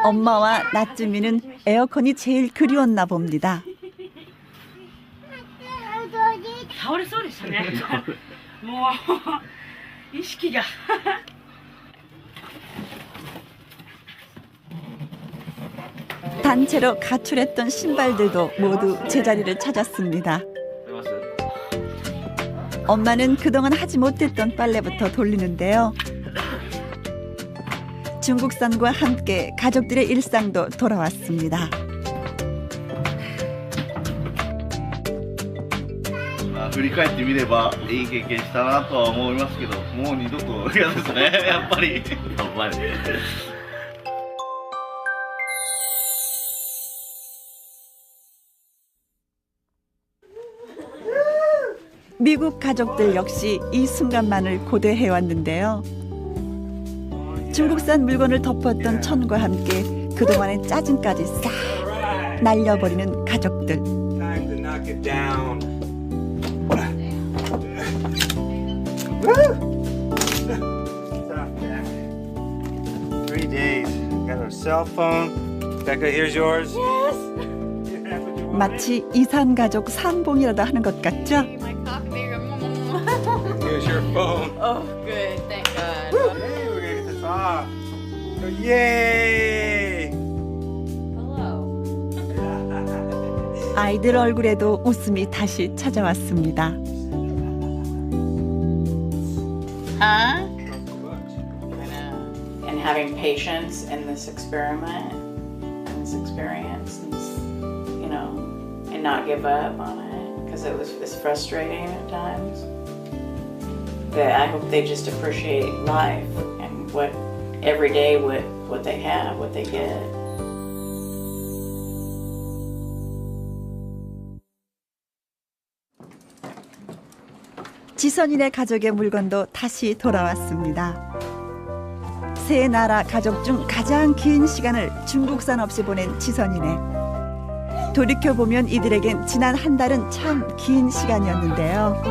엄마와 나츠미는 에어컨이 제일 그리웠나 봅니다. 倒れそうでしたね。もう意識が。 단체로 가출했던 신발들도 모두 제자리를 찾았습니다. 엄마는 그동안 하지 못했던 빨래부터 돌리는데요. 중국산과 함께 가족들의 일상도 돌아왔습니다. 振り返ってみればいい経験したなとは思いますけど、もう二度と嫌ですね、やっぱり。미국 가족들 역시 이 순간만을 고대해왔는데요. 중국산 물건을 덮었던 천과 함께 그동안의 짜증까지 싹 날려버리는 가족들. Three days. Got our cell phone. Becca, here's yours. 마치 이산 가족 상봉이라도 하는 것 같죠? Here's your phone. Oh, good. Thank God. Hey, we're gonna get this off. Yay! 아이들 얼굴에도 웃음이 다시 찾아왔습니다. Huh? And having patience in this experiment, and this experience, and, you know, and not give up on it because it's frustrating at times. That I hope they just appreciate life and what every day what they have, what they get. 지선이네 가족의 물건도 다시 돌아왔습니다. 세 나라 가족 중 가장 긴 시간을 중국산 없이 보낸 지선이네. 돌이켜보면 이들에겐 지난 한 달은 참 긴 시간이었는데요.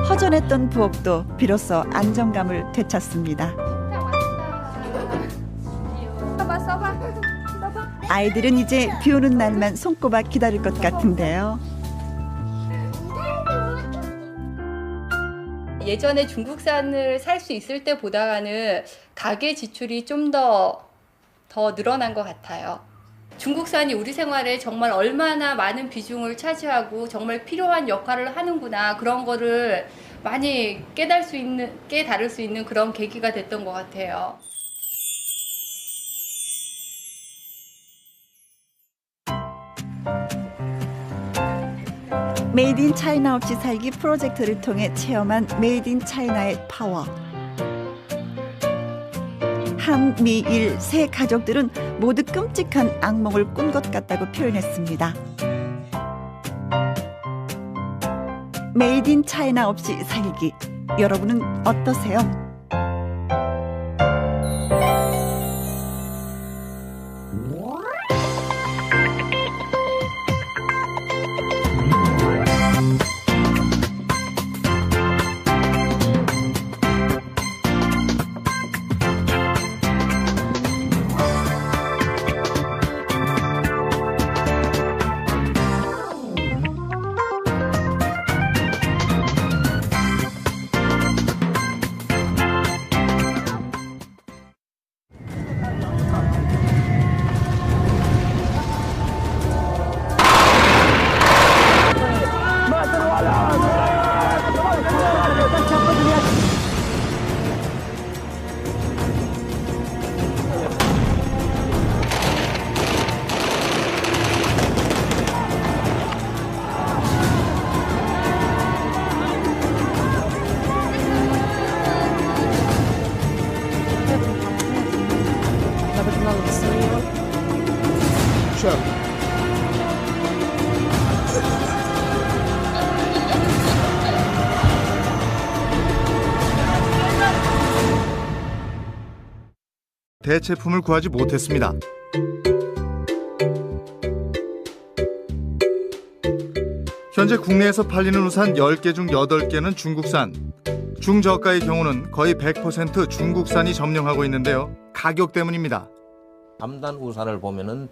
허전했던 부엌도 비로소 안정감을 되찾습니다. 아이들은 이제 비 오는 날만 손꼽아 기다릴 것 같은데요. 예전에 중국산을 살 수 있을 때보다는 가계 지출이 좀 더 늘어난 것 같아요. 중국산이 우리 생활에 정말 얼마나 많은 비중을 차지하고 정말 필요한 역할을 하는구나, 그런 거를 많이 깨달을 수 있는 그런 계기가 됐던 것 같아요. 메이드 인 차이나 없이 살기 프로젝트를 통해 체험한 메이드 인 차이나의 파워. 한미일 세 가족들은 모두 끔찍한 악몽을 꾼 것 같다고 표현했습니다. 메이드 인 차이나 없이 살기. 여러분은 어떠세요? 대체품을 구하지 못했습니다. 현재 국내에서 팔리는 우산 10개 중 8개는 중국산. 중저가의 경우는 거의 100% 중국산이 점령하고 있는데요. 가격 때문입니다. 담단 우산을 보면은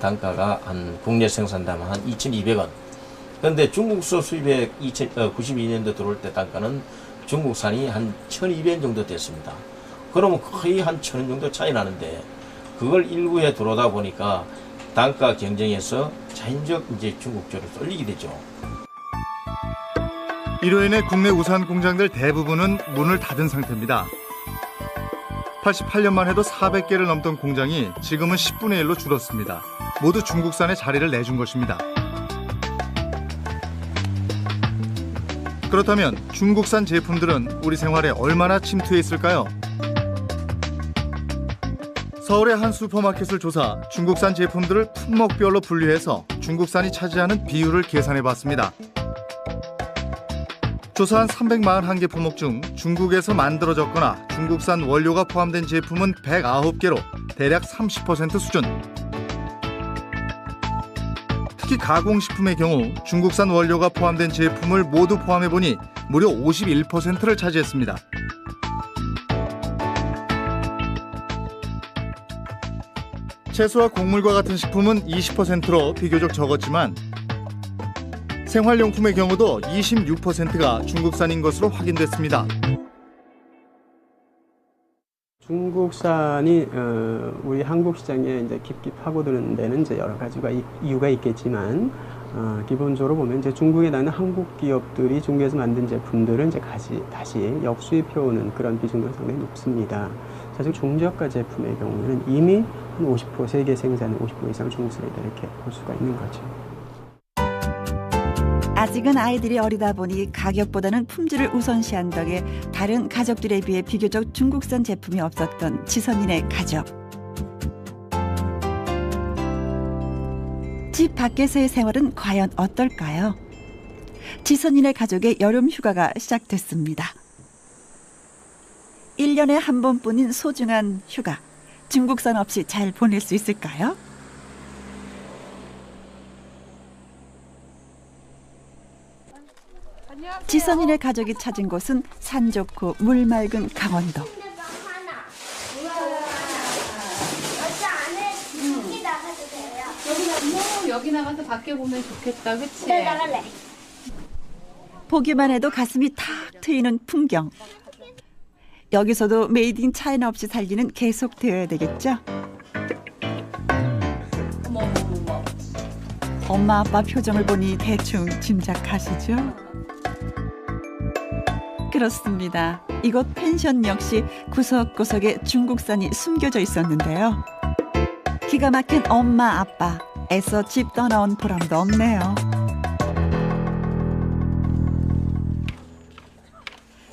단가가 한 국내 생산되면 한 2,200원. 그런데 중국서 수입에 92년도 들어올 때 단가는 중국산이 한 1,200원 정도 됐습니다. 그러면 거의 한 1,000원 정도 차이 나는데 그걸 일부에 들어오다 보니까 단가 경쟁에서 자연적 이제 중국적으로 쏠리게 되죠. 이로 인해 국내 우산 공장들 대부분은 문을 닫은 상태입니다. 88년만 해도 400개를 넘던 공장이 지금은 10분의 1로 줄었습니다. 모두 중국산에 자리를 내준 것입니다. 그렇다면 중국산 제품들은 우리 생활에 얼마나 침투해 있을까요? 서울의 한 슈퍼마켓을 조사, 중국산 제품들을 품목별로 분류해서 중국산이 차지하는 비율을 계산해봤습니다. 조사한 341개 품목 중 중국에서 만들어졌거나 중국산 원료가 포함된 제품은 109개로 대략 30% 수준. 특히 가공식품의 경우 중국산 원료가 포함된 제품을 모두 포함해보니 무려 51%를 차지했습니다. 채소와 곡물과 같은 식품은 20%로 비교적 적었지만 생활용품의 경우도 26%가 중국산인 것으로 확인됐습니다. 중국산이 우리 한국 시장에 이제 깊이 파고드는 데는 이제 여러 가지가 이유가 있겠지만 기본적으로 보면 이제 중국에 나는 한국 기업들이 중국에서 만든 제품들을 이제 다시 역수입해오는 그런 비중도 상당히 높습니다. 사실 중저가 제품의 경우에는 이미 한 50% 세계 생산의 50% 이상 중국산이다 이렇게 볼 수가 있는 거죠. 아직은 아이들이 어리다 보니 가격보다는 품질을 우선시한 덕에 다른 가족들에 비해 비교적 중국산 제품이 없었던 지선인의 가족. 집 밖에서의 생활은 과연 어떨까요? 지선인의 가족의 여름 휴가가 시작됐습니다. 1년에 한 번뿐인 소중한 휴가. 중국산 없이 잘 보낼 수 있을까요? 지선인의 가족이 찾은 곳은 산 좋고 물 맑은 강원도. 여기 나가서 밖에 보면 좋겠다, 그치? 네, 나갈래. 보기만 해도 가슴이 탁 트이는 풍경. 여기서도 메이드 인 차이나 없이 살기는 계속되어야 되겠죠? 엄마 아빠 표정을 보니 대충 짐작하시죠? 그렇습니다. 이곳 펜션 역시 구석구석에 중국산이 숨겨져 있었는데요. 기가 막힌 엄마 아빠, 애써 집 떠나온 보람도 없네요.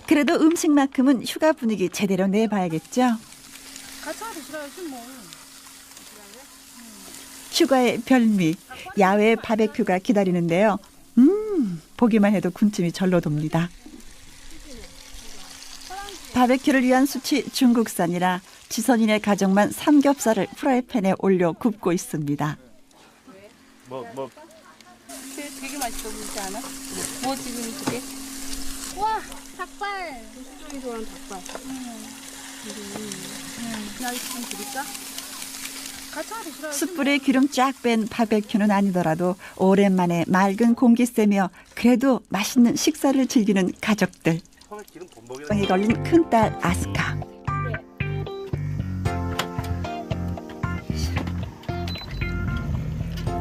그래도 음식만큼은 휴가 분위기 제대로 내봐야겠죠? 휴가의 별미, 야외 바베큐가 기다리는데요. 보기만 해도 군침이 절로 돕니다. 바베큐를 위한 숯이 중국산이라 지선이네 가족만 삼겹살을 프라이팬에 올려 굽고 있습니다. 되게 맛있어 보이지 않아? 뭐 지금 이게? 와, 닭발. 수정이 좋아하는 닭발. 나 좀 드릴까? 숯불에 기름 쫙 뺀 바베큐는 아니더라도 오랜만에 맑은 공기 쐬며 그래도 맛있는 식사를 즐기는 가족들. 병에 걸린 큰딸 아스카.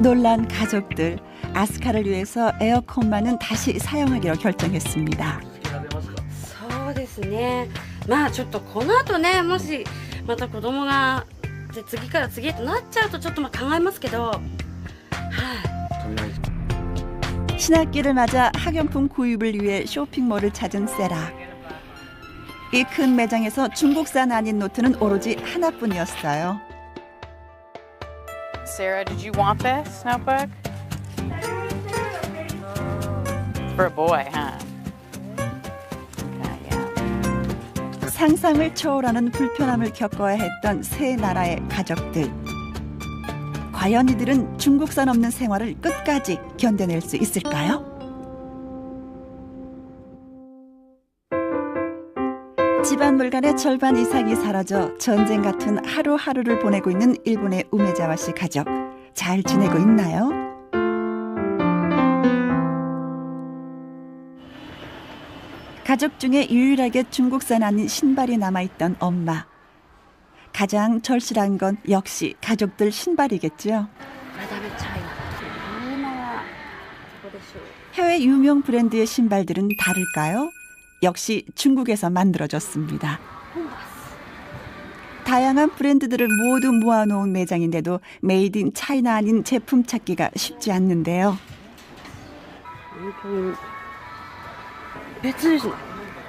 놀란 가족들. 아스카를 위해서 에어컨만은 다시 사용하기로 결정했습니다. そうですね。まあちょっとこの後ね、もしまた子供がで次から次へとなっちゃうとちょっとまあ考えますけど、はい。 신학기를 맞아 학용품 구입을 위해 쇼핑몰을 찾은 세라. 이 큰 매장에서 중국산 아닌 노트는 오로지 하나뿐이었어요. Sarah, did you want this notebook? For a boy, huh? 상상을 초월하는 불편함을 겪어야 했던 세 나라의 가족들. 과연 이들은 중국산 없는 생활을 끝까지 견뎌낼 수 있을까요? 집안 물건의 절반 이상이 사라져 전쟁 같은 하루하루를 보내고 있는 일본의 우메자와 씨 가족. 잘 지내고 있나요? 가족 중에 유일하게 중국산 아닌 신발이 남아있던 엄마. 가장 절실한 건 역시 가족들 신발이겠죠. 해외 유명 브랜드의 신발들은 다를까요? 역시 중국에서 만들어졌습니다. 다양한 브랜드들을 모두 모아놓은 매장인데도 메이드 인 차이나 아닌 제품 찾기가 쉽지 않는데요.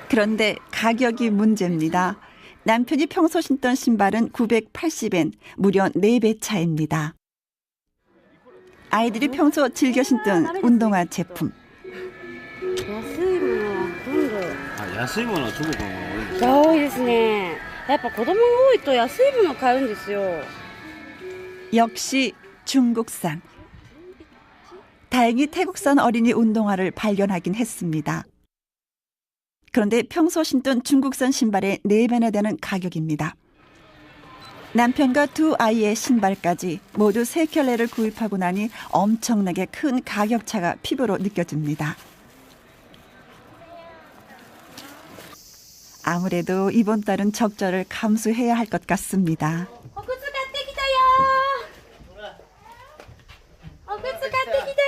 그런데 가격이 문제입니다. 남편이 평소 신던 신발은 980엔, 무려 4배 차이입니다. 아이들이 평소 즐겨 신던 운동화 제품. 安いものは中国のが多いですね。やっぱ子供が多いと安いものを買うんですよ。 역시 중국산. 다행히 태국산 어린이 운동화를 발견하긴 했습니다. 그런데 평소 신던 중국산 신발의 4배나 되는 가격입니다. 남편과 두 아이의 신발까지 모두 3켤레를 구입하고 나니 엄청나게 큰 가격차가 피부로 느껴집니다. 아무래도 이번 달은 적자를 감수해야 할 것 같습니다. お靴買ってきたよ。お靴買ってきた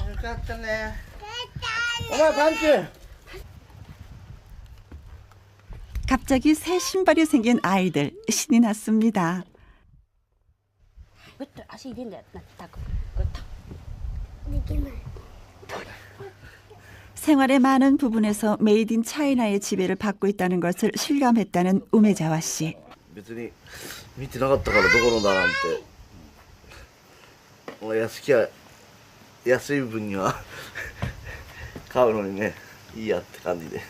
よ。よかったね。お前パンチ。 갑자기 새 신발이 생긴 아이들, 신이 났습니다. 생활의 많은 부분에서 메이드 인 차이나의 지배를 받고 있다는 것을 실감했다는 우메자와 씨. 別に見てなかったからどこのだなんて。安い分には買うのにね、いいやって感じで。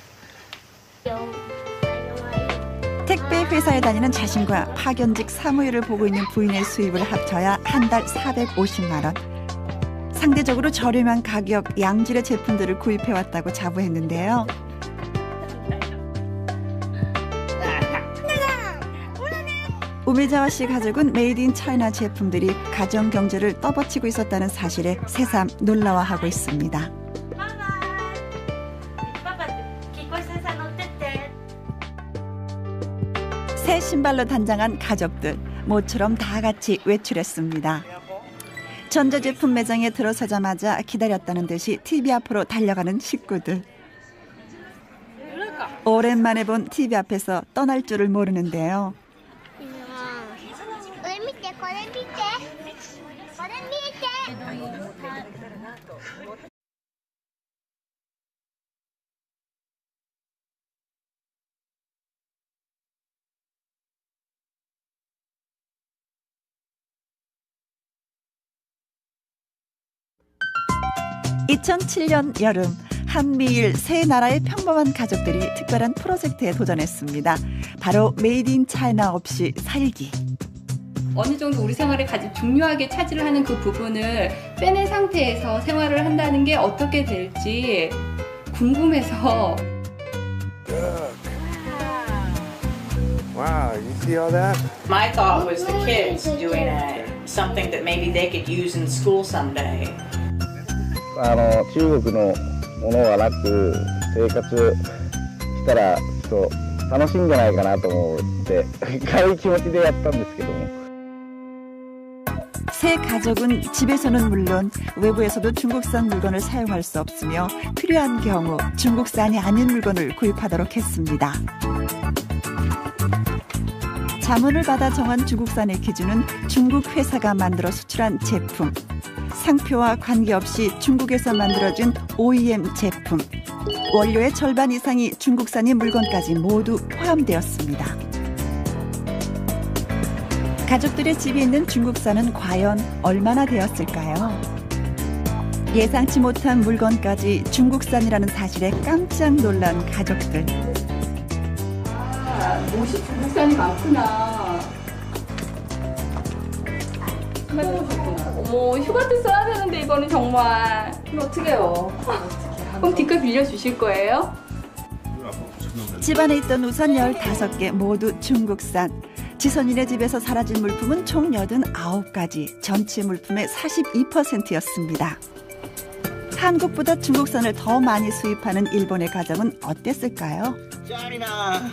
택배 회사에 다니는 자신과 파견직 사무일을 보고 있는 부인의 수입을 합쳐야 한 달 450만 원. 상대적으로 저렴한 가격 양질의 제품들을 구입해왔다고 자부했는데요. 우메자와 씨 가족은 메이드 인 차이나 제품들이 가정 경제를 떠받치고 있었다는 사실에 새삼 놀라워하고 있습니다. 새 신발로 단장한 가족들, 모처럼 다 같이 외출했습니다. 전자제품 매장에 들어서자마자 기다렸다는 듯이 TV 앞으로 달려가는 식구들. 오랜만에 본 TV 앞에서 떠날 줄을 모르는데요. 2007년 여름 한미일 세 나라의 평범한 가족들이 특별한 프로젝트에 도전했습니다. 바로 메이드 인 차이나 없이 살기. 어느 정도 우리 생활에 가장 중요하게 차지를 하는 그 부분을 빼낸 상태에서 생활을 한다는 게 어떻게 될지 궁금해서. Wow, you see all that? My thought was the kids doing something that maybe they could use in school someday. 中国のものはなく生活したらちょっと楽しいんじゃないかなと思って軽い気持ちでやったんですけども。 새 가족은 집에서는 물론 외부에서도 중국산 물건을 사용할 수 없으며 필요한 경우 중국산이 아닌 물건을 구입하도록 했습니다. 자문을 받아 정한 중국산의 기준은 중국 회사가 만들어 수출한 제품, 상표와 관계없이 중국에서 만들어진 OEM 제품, 원료의 절반 이상이 중국산인 물건까지 모두 포함되었습니다. 가족들의 집에 있는 중국산은 과연 얼마나 되었을까요? 예상치 못한 물건까지 중국산이라는 사실에 깜짝 놀란 가족들. 아, 옷이 중국산이 많구나. 어머, 휴가 때 써야 되는데 이거는 정말. 이거 어떻게 해요? 그럼 뒤끝 빌려주실 거예요? 집안에 있던 우산 15개 모두 중국산. 지선이네 집에서 사라진 물품은 총 89가지, 전체 물품의 42%였습니다. 한국보다 중국산을 더 많이 수입하는 일본의 가정은 어땠을까요? 짠이나.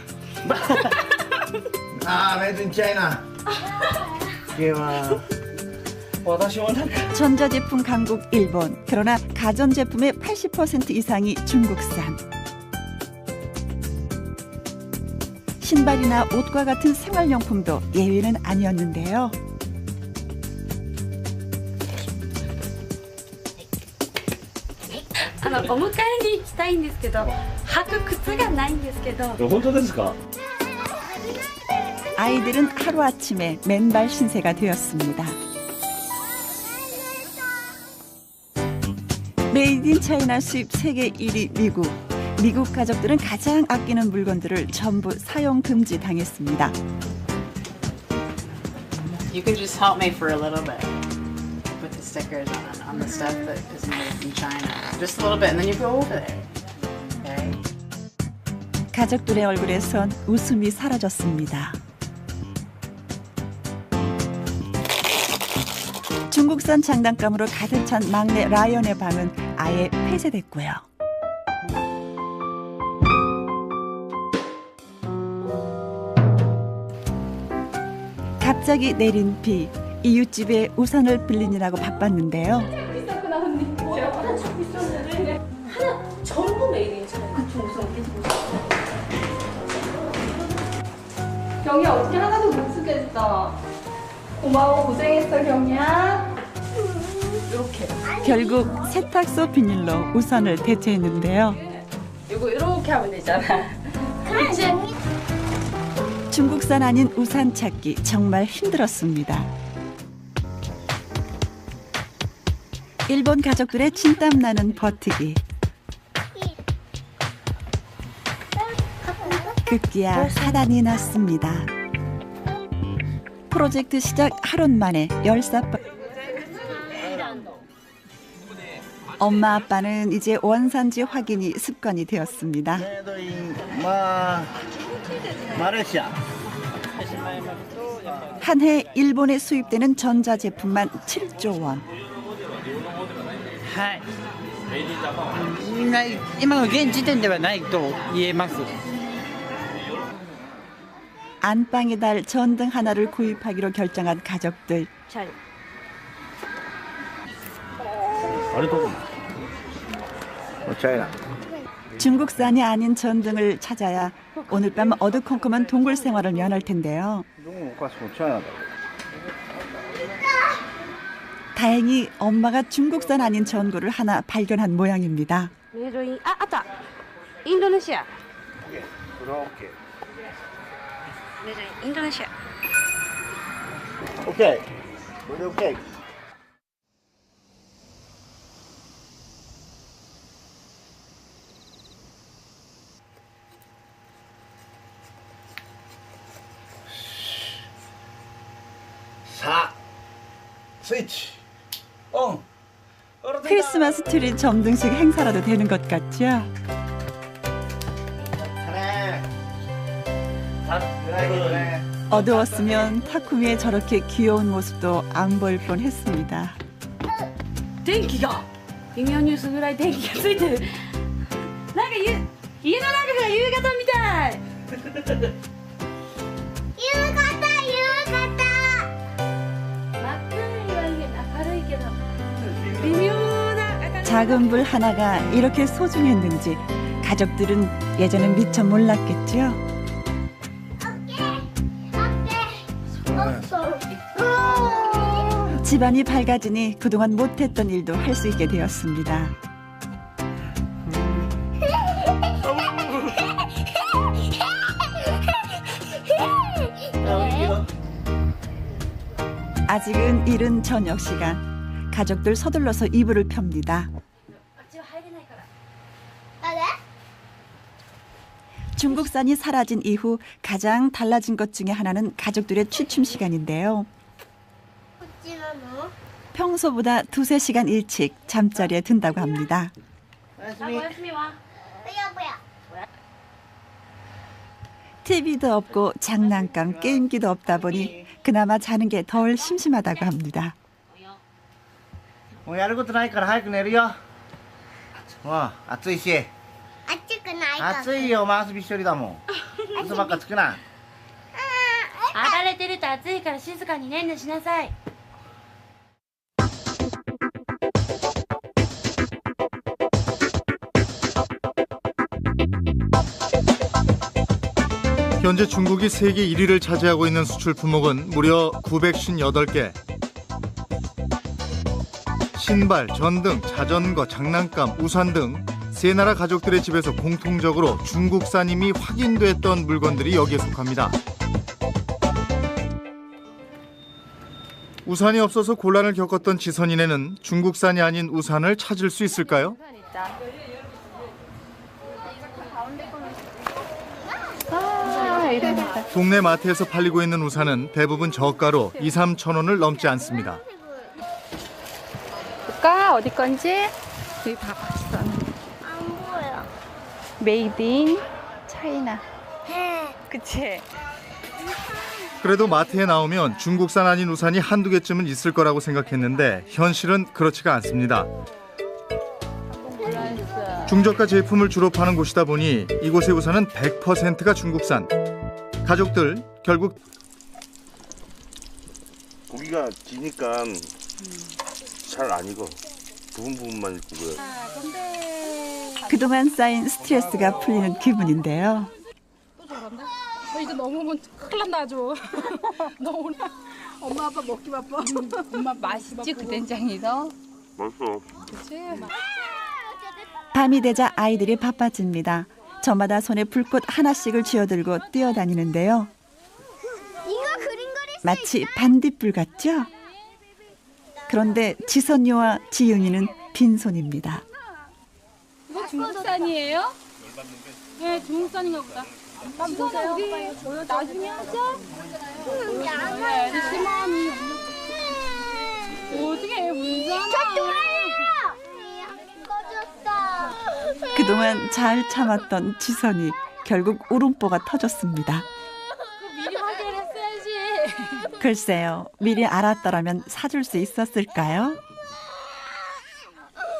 아, 메이드 인 차이나. 전자제품 강국 일본, 그러나 가전제품의 80% 이상이 중국산. 신발이나 옷과 같은 생활용품도 예외는 아니었는데요. 아이들은 하루아침에 맨발 신세가 되었습니다. 메이드 인 차이나 수입 세계 1위 미국. 미국 가족들은 가장 아끼는 물건들을 전부 사용 금지 당했습니다. You could just help me for a little bit. Put the stickers on the stuff that is made in China. Just a little bit, and then you go over there. Okay? 가족들의 얼굴에선 웃음이 사라졌습니다. 중국산 장난감으로 가득 찬 막내 라이언의 방은 아예 폐쇄됐고요. 갑자기 내린 비, 이웃집에 우산을 빌리느라고 바빴는데요. 비쌌구나 언니. 제가 하나 찾고 있었는데 하나 전부 메이드 인 그쪽 우산 계속 경이야 어떻게 하나도 못 쓰겠어. 고마워 고생했어 경이야. 이렇게. 결국 세탁소 비닐로 우산을 대체했는데요. 이거 이렇게 하면 되잖아. 그렇지. 중국산 아닌 우산 찾기 정말 힘들었습니다. 일본 가족들의 진땀 나는 버티기. 급기야 사단이 났습니다. 프로젝트 시작 하루 만에 14번. 엄마 아빠는 이제 원산지 확인이 습관이 되었습니다. 한 해 일본에 수입되는 전자제품만 7조 원. 안방에 달 전등 하나를 구입하기로 결정한 가족들. 중국산이 아닌 전등을 찾아야 오늘 밤 어두컴컴한 동굴 생활을 연할 텐데요. 다행히 엄마가 중국산 아닌 전구를 하나 발견한 모양입니다. 인도네시아. 인도네시아. 오케이. 오케이. 자, 스위치 온. 크리스마스 트리 점등식 행사라도 되는 것 같죠? 어두웠으면 타쿠미의 저렇게 귀여운 모습도 안 보일 뻔했습니다. 電気が微妙に薄暗い電気がついてる。なんか家の中が夕方みたい。夕方。真っ暗いはいいけど明るいけど微妙な。 작은 불 하나가 이렇게 소중했는지 가족들은 예전엔 미처 몰랐겠죠. 집안이 밝아지니 그동안 못했던 일도 할 수 있게 되었습니다. 아직은 이른 저녁 시간. 가족들 서둘러서 이불을 펴니다. 중국산이 사라진 이후 가장 달라진 것 중에 하나는 가족들의 취침 시간인데요. 평소보다 2~3시간 일찍 잠자리에 든다고 합니다. TV도 없고 장난감, 게임기도 없다 보니 그나마 자는 게 덜 심심하다고 합니다. もうやることないから早く寝るよ。もう暑いし。暑くないか。暑いよ、マウスびっしょりだもん。嘘ばっかつくな。暴れてると暑いから静かにねんねしなさい。 현재 중국이 세계 1위를 차지하고 있는 수출 품목은 무려 958개. 신발, 전등, 자전거, 장난감, 우산 등 세 나라 가족들의 집에서 공통적으로 중국산임이 확인됐던 물건들이 여기에 속합니다. 우산이 없어서 곤란을 겪었던 지선이네는 중국산이 아닌 우산을 찾을 수 있을까요? 동네 마트에서 팔리고 있는 우산은 대부분 저가로 2~3천 원을 넘지 않습니다. 볼까? 어디 건지? 여기 봐봐. 안 보여. 메이드 인 차이나. 그치? 그래도 마트에 나오면 중국산 아닌 우산이 한두 개쯤은 있을 거라고 생각했는데 현실은 그렇지가 않습니다. 중저가 제품을 주로 파는 곳이다 보니 이곳의 우산은 100%가 중국산. 가족들 결국 고기가 지니까 잘 안 익어. 부분만 익고요. 그동안 쌓인 스트레스가 풀리는 기분인데요. 또 저런다? 이제 너무 큰일 난다 아주. 너무 엄마 아빠 먹기 바빠. 엄마 맛있지 그 된장이서? 맛있어. 그치? 밤이 되자 아이들이 바빠집니다. 저마다 손에 불꽃 하나씩을 쥐어들고 뛰어다니는데요. 마치 반딧불 같죠? 그런데 지선이와 지윤이는 빈손입니다. 이거 중국산이에요? 네, 중국산인가 보다. 한번 보세요. 우리 나중에 하자. 심하니. 어떻게 해, 문잖아. 그동안 잘 참았던 지선이 결국 울음보가 터졌습니다. 미리 확인했어야지. 글쎄요, 미리 알았더라면 사줄 수 있었을까요?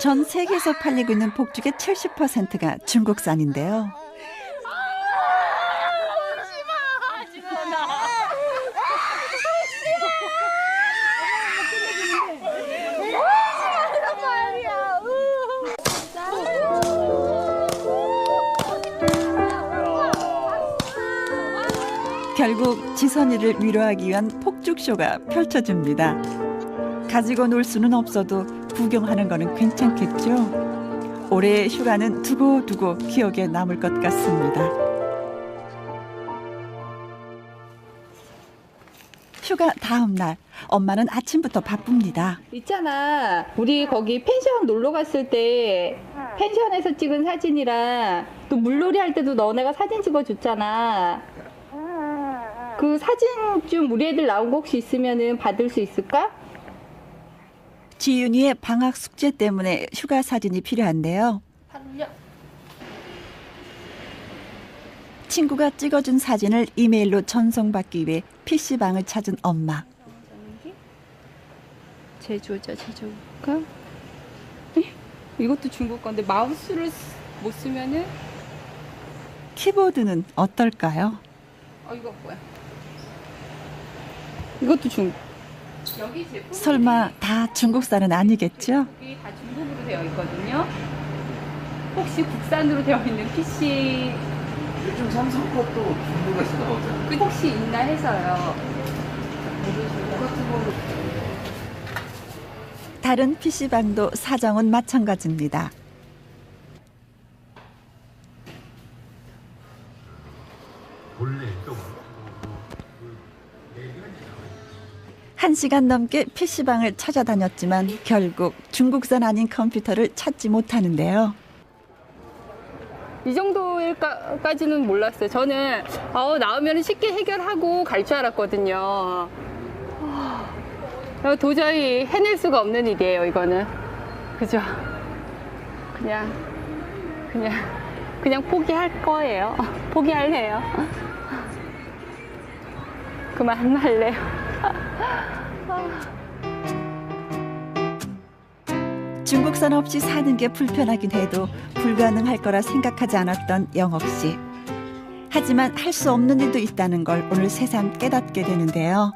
전 세계에서 팔리고 있는 복죽의 70%가 중국산인데요. 결국 지선이를 위로하기 위한 폭죽쇼가 펼쳐집니다. 가지고 놀 수는 없어도 구경하는 거는 괜찮겠죠? 올해의 휴가는 두고두고 기억에 남을 것 같습니다. 휴가 다음 날 엄마는 아침부터 바쁩니다. 있잖아, 우리 거기 펜션 놀러 갔을 때 펜션에서 찍은 사진이랑 또 물놀이 할 때도 너네가 사진 찍어줬잖아. 그 사진 좀 우리 애들 나온 거 혹시 있으면은 받을 수 있을까? 지윤이의 방학 숙제 때문에 휴가 사진이 필요한데요. 친구가 찍어준 사진을 이메일로 전송받기 위해 PC방을 찾은 엄마. 제조자 제조가 이것도 중국 건데 마우스를 못 쓰면은 키보드는 어떨까요? 이거 뭐야? 이것도 중국. 여기 제품 설마 다 중국산은 아니겠죠? 여기 다 중국으로 되어 있거든요. 혹시 국산으로 되어 있는 PC 요즘 삼성 것도 중국에서 나오잖아요. 그 혹시 있나 해서요. 같은 걸로. 다른 PC방도 사정은 마찬가지입니다. 한 시간 넘게 PC방을 찾아다녔지만 결국 중국산 아닌 컴퓨터를 찾지 못하는데요. 이 정도까지는 몰랐어요. 저는 나오면 쉽게 해결하고 갈 줄 알았거든요. 도저히 해낼 수가 없는 일이에요, 이거는. 그죠? 그냥 포기할 거예요. 포기할래요. 그만할래요. 중국산 없이 사는 게 불편하긴 해도 불가능할 거라 생각하지 않았던 영옥 씨. 하지만 할 수 없는 일도 있다는 걸 오늘 새삼 깨닫게 되는데요.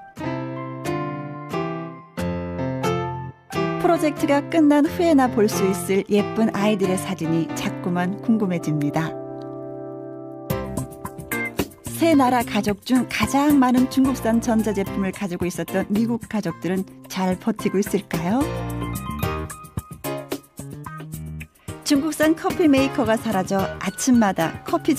프로젝트가 끝난 후에나 볼 수 있을 예쁜 아이들의 사진이 자꾸만 궁금해집니다. 세 나라 가족 중 가장 많은 중국산 전자제품을 가지고 있었던 미국 가족들은 잘 버티고 있을까요? 중국산 커피 메이커가 사라져 아침마다 커피